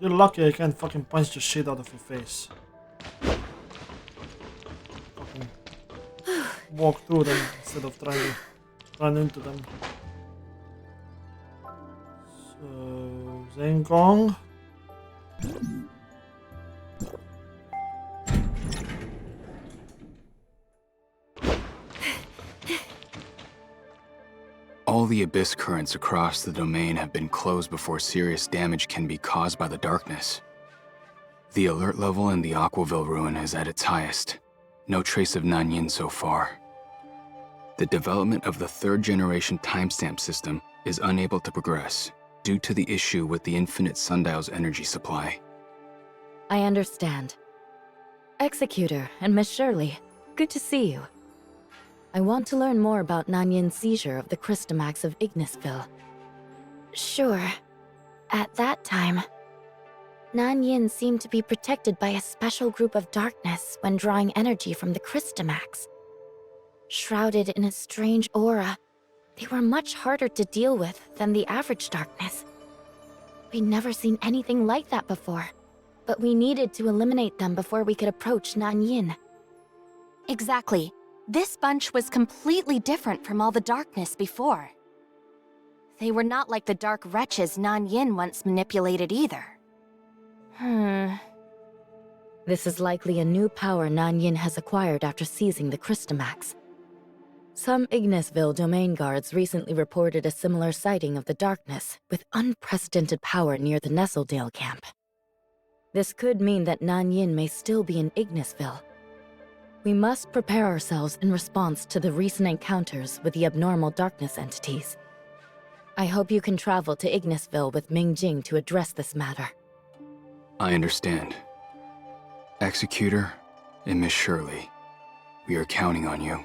You're lucky I can't fucking punch the shit out of your face. Fucking walk through them instead of trying to run into them. So, Zengong.
All the abyss currents across the domain have been closed before serious damage can be caused by the darkness. The alert level in the Aquaville ruin is at its highest. No trace of Nanyin so far. The development of the third-generation timestamp system is unable to progress due to the issue with the Infinite Sundial's energy supply.
I understand. Executor and Miss Shirley, good to see you. I want to learn more about Nanyin's seizure of the Crystamax of Ignisville.
Sure. At that time, Nanyin seemed to be protected by a special group of darkness when drawing energy from the Crystamax. Shrouded in a strange aura, they were much harder to deal with than the average darkness. We'd never seen anything like that before.
But we needed to eliminate them before we could approach Nanyin.
Exactly. This bunch was completely different from all the darkness before. They were not like the dark wretches Nanyin once manipulated either.
This is likely a new power Nanyin has acquired after seizing the Crystamax. Some Ignisville domain guards recently reported a similar sighting of the darkness, with unprecedented power near the Nestledale camp. This could mean that Nanyin may still be in Ignisville. We must prepare ourselves in response to the recent encounters with the abnormal darkness entities. I hope you can travel to Ignisville with Mingjing to address this matter.
I understand. Executor and Miss Shirley, we are counting on you.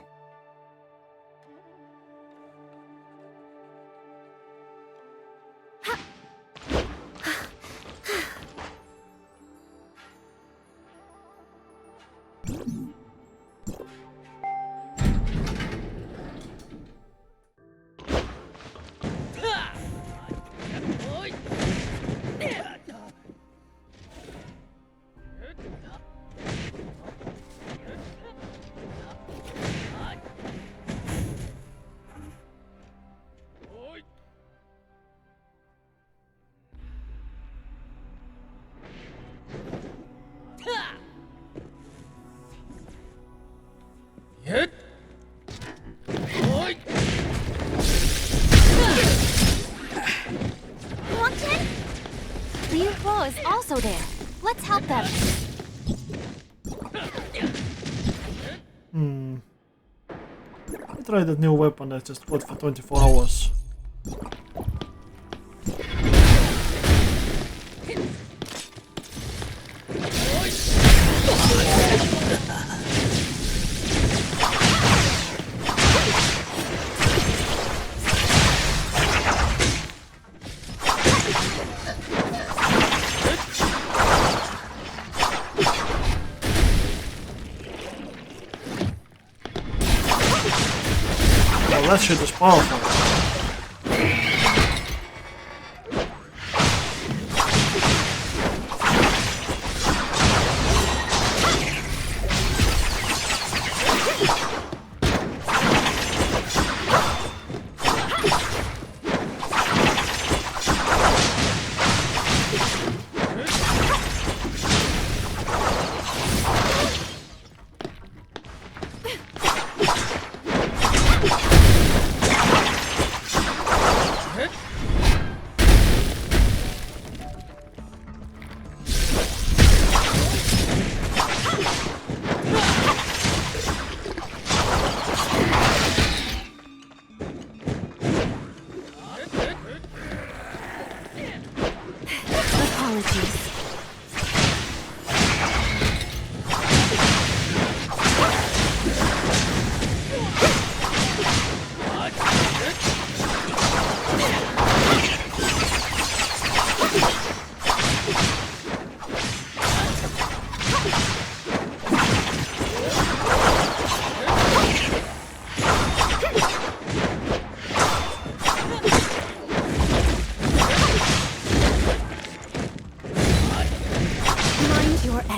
Liu Bo is also there. Let's help them.
I tried that new weapon that just worked for 24 hours. That shit is powerful.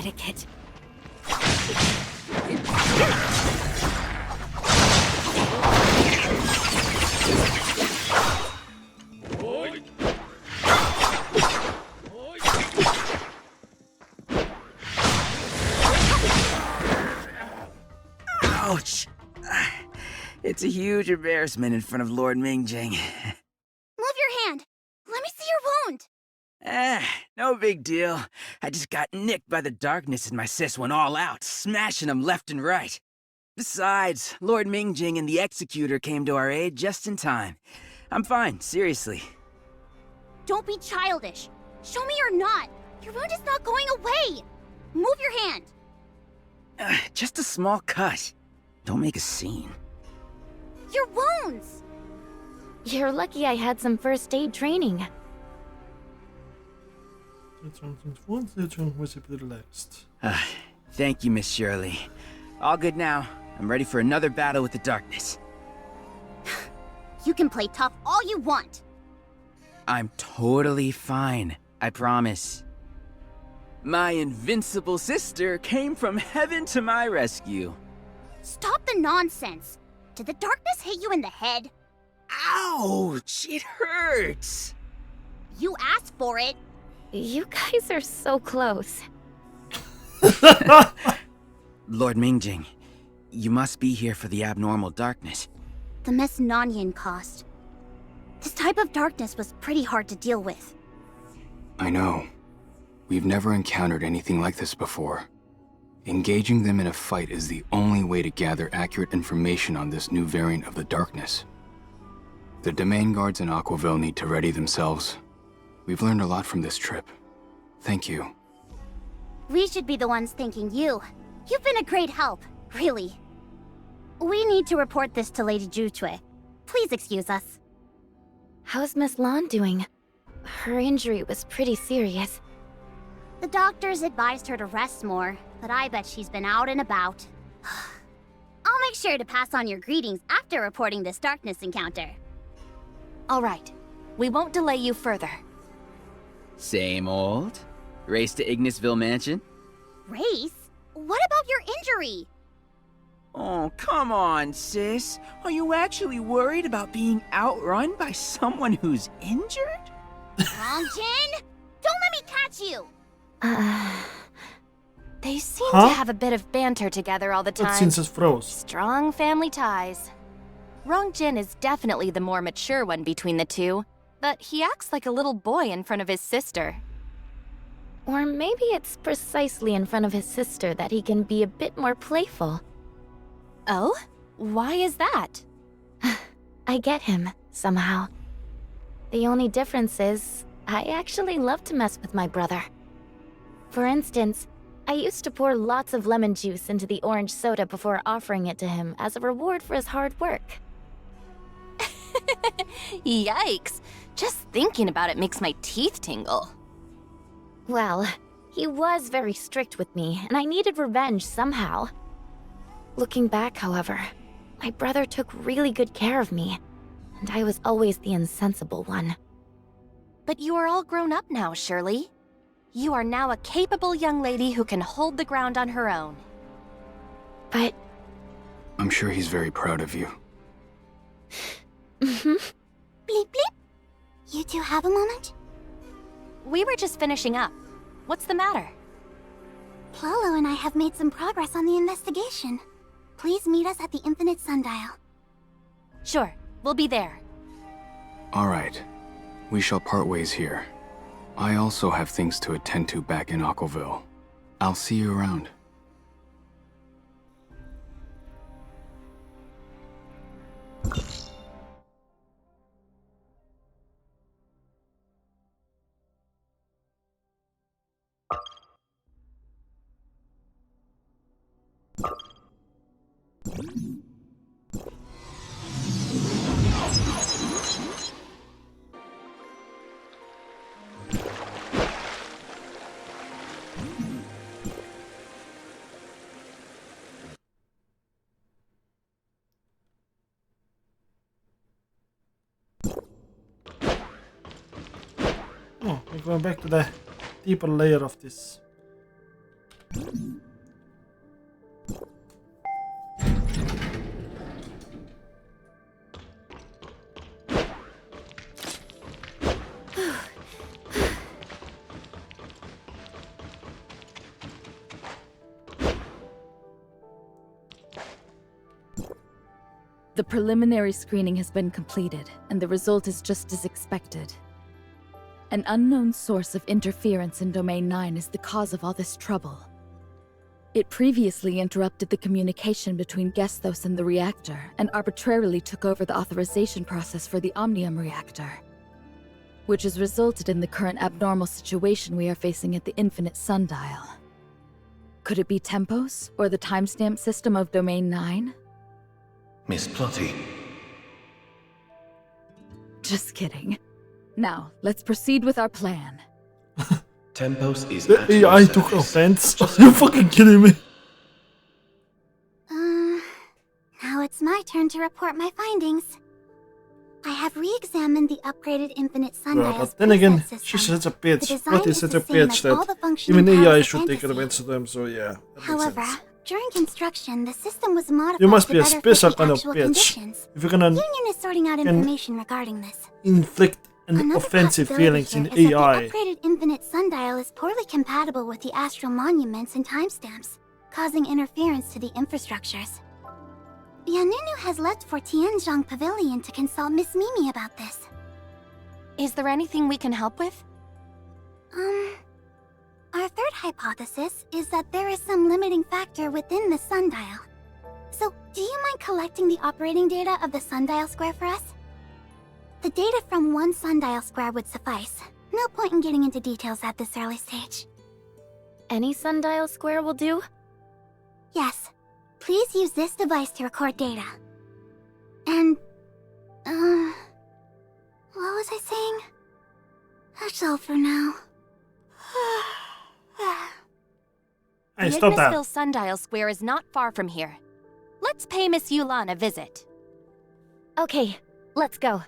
etiquette.
Ouch! It's a huge embarrassment in front of Lord Mingjing.
Move your hand! Let me see your wound!
No big deal. I just got nicked by the darkness and my sis went all out, smashing them left and right. Besides, Lord Mingjing and the Executor came to our aid just in time. I'm fine, seriously.
Don't be childish. Show me you're not. Your wound is not going away. Move your hand.
Just a small cut. Don't make a scene.
Your wounds!
You're lucky I had some first aid training.
Relaxed.
Thank you, Miss Shirley. All good now. I'm ready for another battle with the darkness.
You can play tough all you want.
I'm totally fine. I promise. My invincible sister came from heaven to my rescue.
Stop the nonsense! Did the darkness hit you in the head?
Ouch! It hurts!
You asked for it!
You guys are so close.
Lord Mingjing, you must be here for the abnormal darkness.
The Miss Nanyan cost. This type of darkness was pretty hard to deal with.
I know. We've never encountered anything like this before. Engaging them in a fight is the only way to gather accurate information on this new variant of the darkness. The domain guards in Aquaville need to ready themselves. We've learned a lot from this trip. Thank you.
We should be the ones thanking you. You've been a great help, really. We need to report this to Lady Jutue. Please excuse us.
How's Miss Lan doing? Her injury was pretty serious.
The doctors advised her to rest more, but I bet she's been out and about. I'll make sure to pass on your greetings after reporting this darkness encounter.
All right. We won't delay you further.
Same old? Race to Ignisville Mansion?
Race? What about your injury?
Oh, come on, sis. Are you actually worried about being outrun by someone who's injured?
Rongjin! Don't let me catch you!
They seem to have a bit of banter together all the time.
That since it's froze.
Strong family ties. Rongjin is definitely the more mature one between the two, but he acts like a little boy in front of his sister. Or maybe it's precisely in front of his sister that he can be a bit more playful. Oh? Why is that? I get him, somehow. The only difference is, I actually love to mess with my brother. For instance, I used to pour lots of lemon juice into the orange soda before offering it to him as a reward for his hard work. Yikes! Just thinking about it makes my teeth tingle. Well, he was very strict with me, and I needed revenge somehow. Looking back, however, my brother took really good care of me, and I was always the insensible one. But you are all grown up now, Shirley. You are now a capable young lady who can hold the ground on her own. But...
I'm sure he's very proud of you.
Bleep bleep. You two have a moment?
We were just finishing up. What's the matter?
Plolo and I have made some progress on the investigation. Please meet us at the Infinite Sundial.
Sure, we'll be there.
All right. We shall part ways here. I also have things to attend to back in Aquaville. I'll see you around.
Oh, we're going back to the deeper layer of this.
The preliminary screening has been completed, and the result is just as expected. An unknown source of interference in Domain 9 is the cause of all this trouble. It previously interrupted the communication between Gesthos and the reactor, and arbitrarily took over the authorization process for the Omnium reactor, which has resulted in the current abnormal situation we are facing at the Infinite Sundial. Could it be Tempos, or the timestamp system of Domain 9?
Miss Plotty.
Just kidding. Now, let's proceed with our plan.
Tempos is
The
at your
AI took
service.
offense. Are you fucking kidding me?
Now it's my turn to report my findings. I have re-examined the upgraded infinite
Well,
sundial's
but then again,
preset system.
she's such a
The
bitch.
design
What is
is
such
the
a
same
bitch
as all the
that
functioning
even AI
powers of
should take
fantasy.
advantage of them, so yeah, that makes
However,
sense.
during construction, the system was modified
You must
to
be a
better fit
special
the
kind of
actual
bitch.
conditions.
If you're gonna
Union is sorting out information regarding this.
inflict an
Another
offensive
possibility
feelings in
here is that
AI.
the upgraded infinite sundial is poorly compatible with the astral monuments and timestamps, causing interference to the infrastructures. Yanunu has left for Tianzhong Pavilion to consult Miss Mimi about this.
Is there anything we can help with?
Our third hypothesis is that there is some limiting factor within the sundial. So, do you mind collecting the operating data of the sundial square for us? The data from one sundial square would suffice. No point in getting into details at this early stage.
Any sundial square will do?
Yes. Please use this device to record data. And... what was I saying? That's all for now.
Hey,
the
stop that.
Ignisville Sundial Square is not far from here. Let's pay Miss Yulan a visit.
Okay, let's go.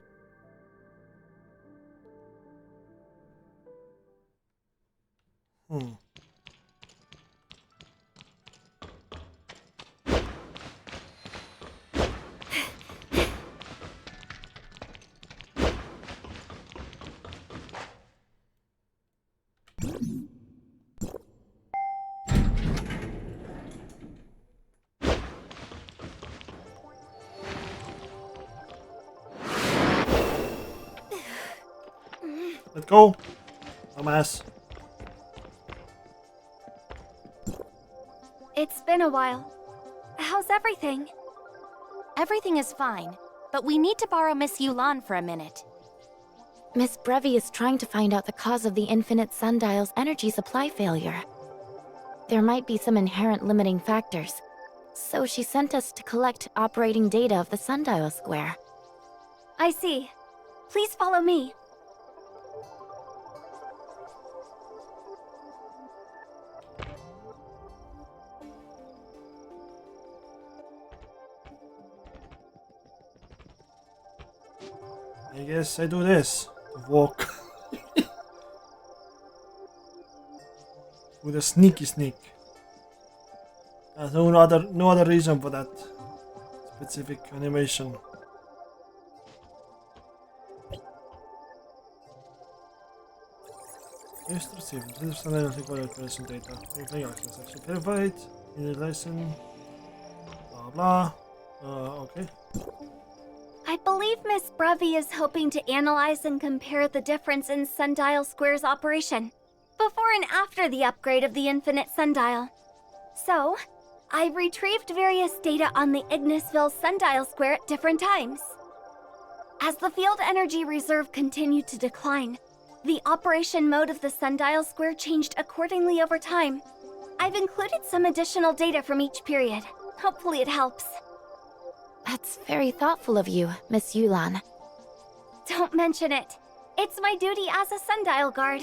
Let's go. Dumbass.
It's been a while. How's everything?
Everything is fine, but we need to borrow Miss Yulan for a minute.
Miss Brevi is trying to find out the cause of the Infinite Sundial's energy supply failure. There might be some inherent limiting factors, so she sent us to collect operating data of the Sundial Square.
I see. Please follow me.
I guess I do this. Walk. With a sneaky sneak. There's no other reason for that specific animation. Just receive this sundial person data. Anything access actually verified. In the lesson. Blah blah. Okay.
I believe Miss Brevi is hoping to analyze and compare the difference in Sundial Square's operation before and after the upgrade of the Infinite Sundial. So, I retrieved various data on the Ignisville Sundial Square at different times. As the field energy reserve continued to decline, the operation mode of the Sundial Square changed accordingly over time. I've included some additional data from each period. Hopefully it helps.
That's very thoughtful of you, Miss Yulan.
Don't mention it. It's my duty as a sundial guard.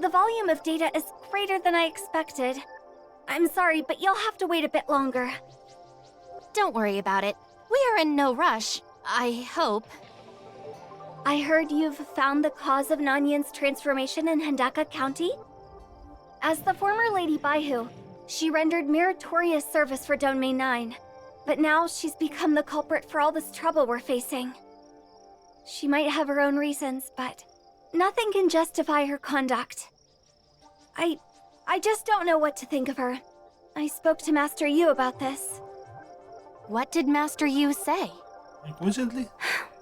The volume of data is greater than I expected. I'm sorry, but you'll have to wait a bit longer.
Don't worry about it. We are in no rush, I hope.
I heard you've found the cause of Nanyin's transformation in Hendaka County? As the former Lady Baihu, she rendered meritorious service for Domain 9. But now she's become the culprit for all this trouble we're facing. She might have her own reasons, but nothing can justify her conduct. I just don't know what to think of her. I spoke to Master Yu about this.
What did Master Yu say?
Recently?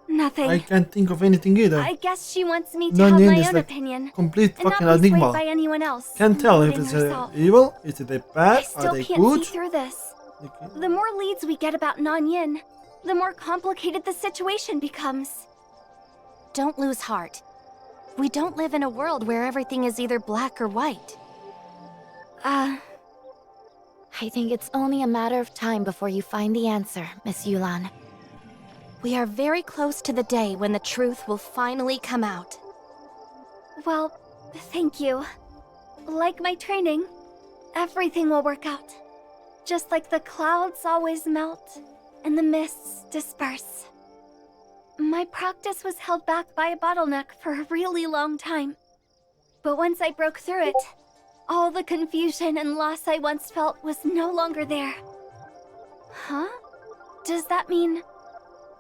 Nothing.
I can't think of anything either.
I guess she wants me to
Nanying
have my
is
own
like
opinion.
Complete
and
fucking
not be
enigma.
swayed by anyone else.
Can't tell if
including
it's
herself.
evil, is it bad,
I still
are they
can't
good?
see through this. The more leads we get about Nanyin, the more complicated the situation becomes.
Don't lose heart. We don't live in a world where everything is either black or white.
I think it's only a matter of time before you find the answer, Miss Yulan.
We are very close to the day when the truth will finally come out.
Well, thank you. Like my training, everything will work out. Just like the clouds always melt and the mists disperse. My practice was held back by a bottleneck for a really long time. But once I broke through it, all the confusion and loss I once felt was no longer there. Huh? Does that mean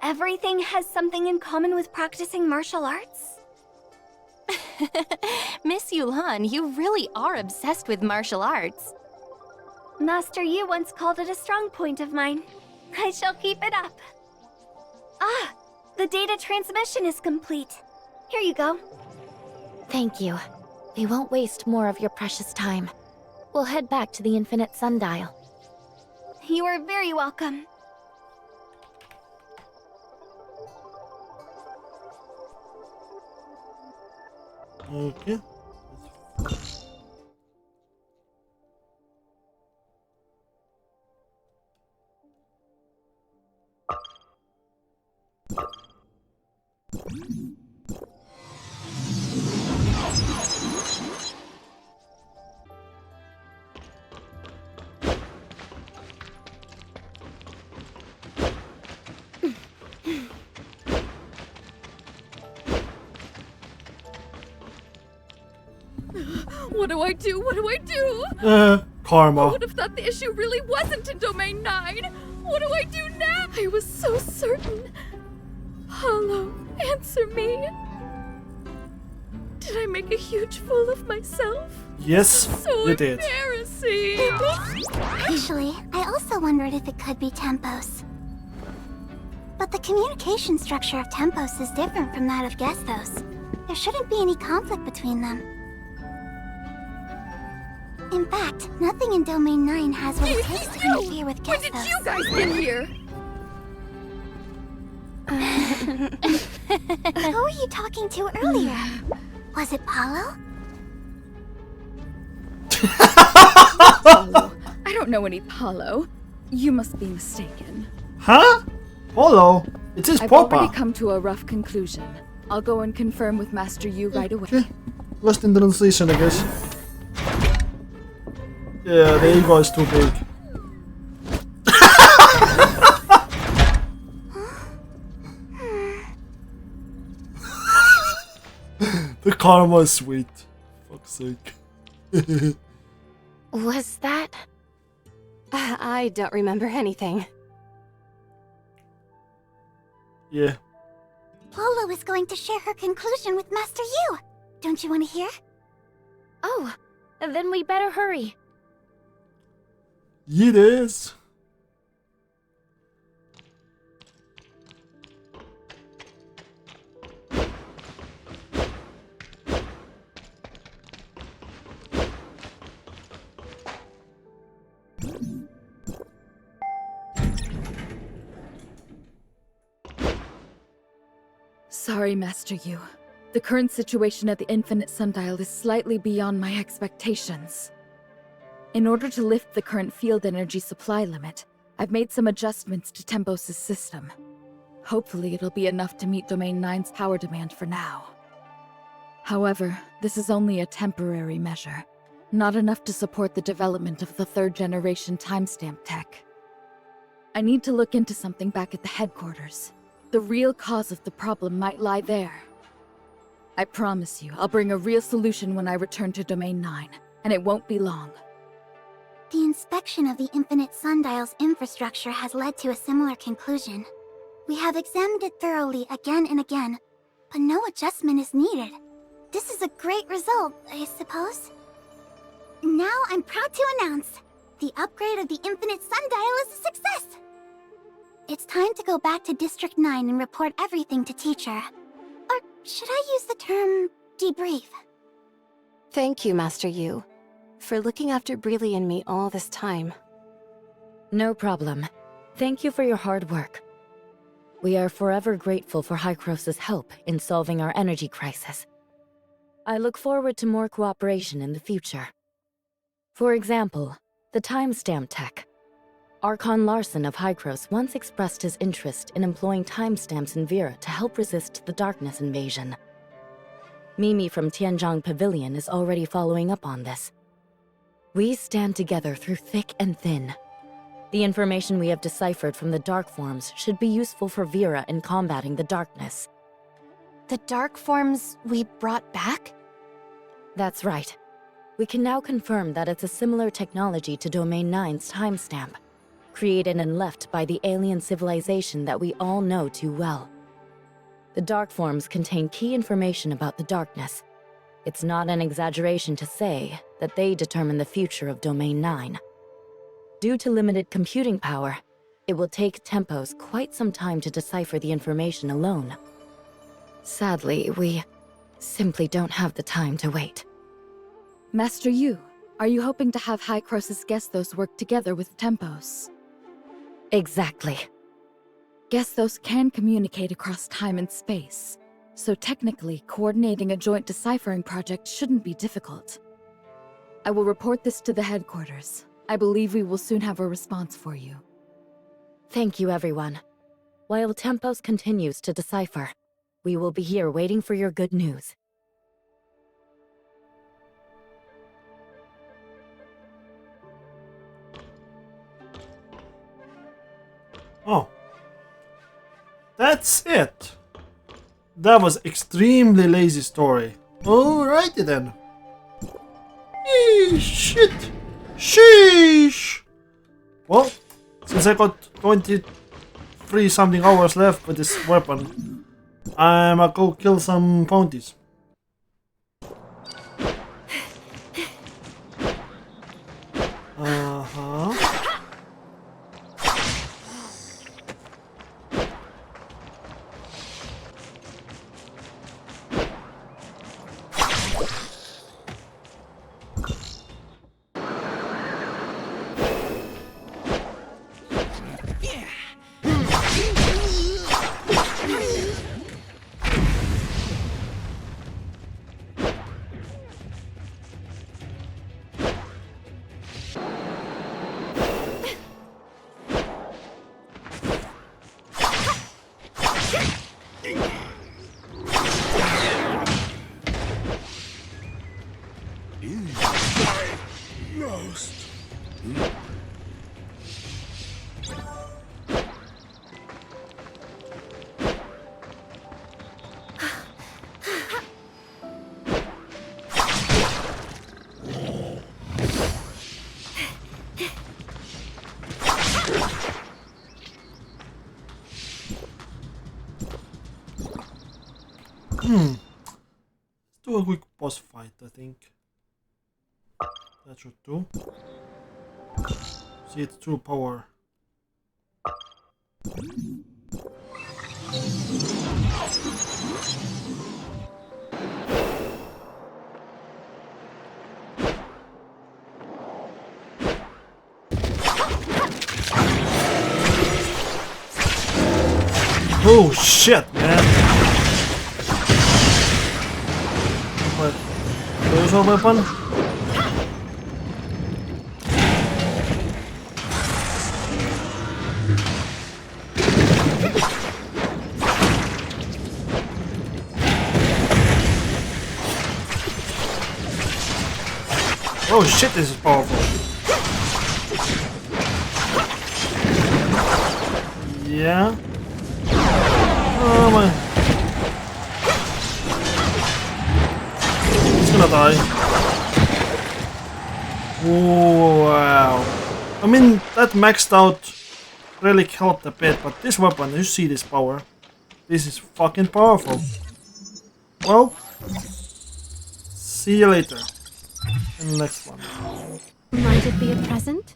everything has something in common with practicing martial arts?
Miss Yulan, you really are obsessed with martial arts.
Master Yu once called it a strong point of mine. I shall keep it up. Ah, the data transmission is complete. Here you go.
Thank you. We won't waste more of your precious time. We'll head back to the Infinite Sundial.
You are very welcome.
Okay.
What do I do? What do I do?
Karma.
I would have thought the issue really wasn't in Domain 9. What do I do now? I was so certain. Hollow, answer me. Did I make a huge fool of myself?
Yes,
So
you did.
embarrassing.
Actually, I also wondered if it could be Tempos. But the communication structure of Tempos is different from that of Gestos. There shouldn't be any conflict between them. In fact, nothing in Domain 9 has what it takes to interfere with
When
Gestos.
did you guys get here?
Who were you talking to earlier? Was it Paulo?
Paulo. I don't know any Paulo. You must be mistaken.
Huh? Hello. It is
I've
Papa.
already come to a rough conclusion. I'll go and confirm with Master Yu right away.
Okay. Lost in translation, I guess. Yeah, the ego is too big. The karma is sweet. Fuck's sake.
Was that? I don't remember anything.
Yeah.
Paulo is going to share her conclusion with Master Yu. Don't you want to hear?
Oh, then we better hurry.
It is.
Sorry, Master Yu. The current situation at the Infinite Sundial is slightly beyond my expectations. In order to lift the current field energy supply limit, I've made some adjustments to Tempos' system. Hopefully it'll be enough to meet Domain 9's power demand for now. However, this is only a temporary measure, not enough to support the development of the third-generation timestamp tech. I need to look into something back at the headquarters. The real cause of the problem might lie there. I promise you, I'll bring a real solution when I return to Domain 9, and it won't be long.
The inspection of the Infinite Sundial's infrastructure has led to a similar conclusion. We have examined it thoroughly again and again, but no adjustment is needed. This is a great result, I suppose. Now I'm proud to announce, the upgrade of the Infinite Sundial is a success! It's time to go back to District 9 and report everything to Teacher. Or should I use the term debrief?
Thank you, Master Yu, for looking after Breely and me all this time.
No problem. Thank you for your hard work. We are forever grateful for Hykros' help in solving our energy crisis. I look forward to more cooperation in the future. For example, the timestamp tech. Archon Larson of Hykros once expressed his interest in employing timestamps in Vera to help resist the darkness invasion. Mimi from Tianzhong Pavilion is already following up on this. We stand together through thick and thin. The information we have deciphered from the dark forms should be useful for Vera in combating the darkness.
The dark forms we brought back?
That's right. We can now confirm that it's a similar technology to Domain 9's timestamp, created and left by the alien civilization that we all know too well. The dark forms contain key information about the darkness. It's not an exaggeration to say that they determine the future of Domain 9. Due to limited computing power, it will take Tempos quite some time to decipher the information alone. Sadly, we simply don't have the time to wait.
Master Yu, are you hoping to have High Croesus Gesthos work together with Tempos?
Exactly.
Gesthos can communicate across time and space, so technically, coordinating a joint deciphering project shouldn't be difficult. I will report this to the headquarters. I believe we will soon have a response for you.
Thank you, everyone. While Tempos continues to decipher, we will be here waiting for your good news.
Oh. That's it. That was extremely lazy story. Alrighty then. Shit. Sheesh. Well, since I got 23 something hours left with this weapon, I'ma go kill some bounties. Let's do a quick boss fight, I think. That should do. See its true power. Oh shit, man! What? There's a weapon? Oh shit, this is powerful. Yeah. Oh my. He's gonna die. Wow. I mean, that maxed out relic helped a bit, but this weapon, you see this power. This is fucking powerful. Well, see you later. In the next one.
Might it be a present?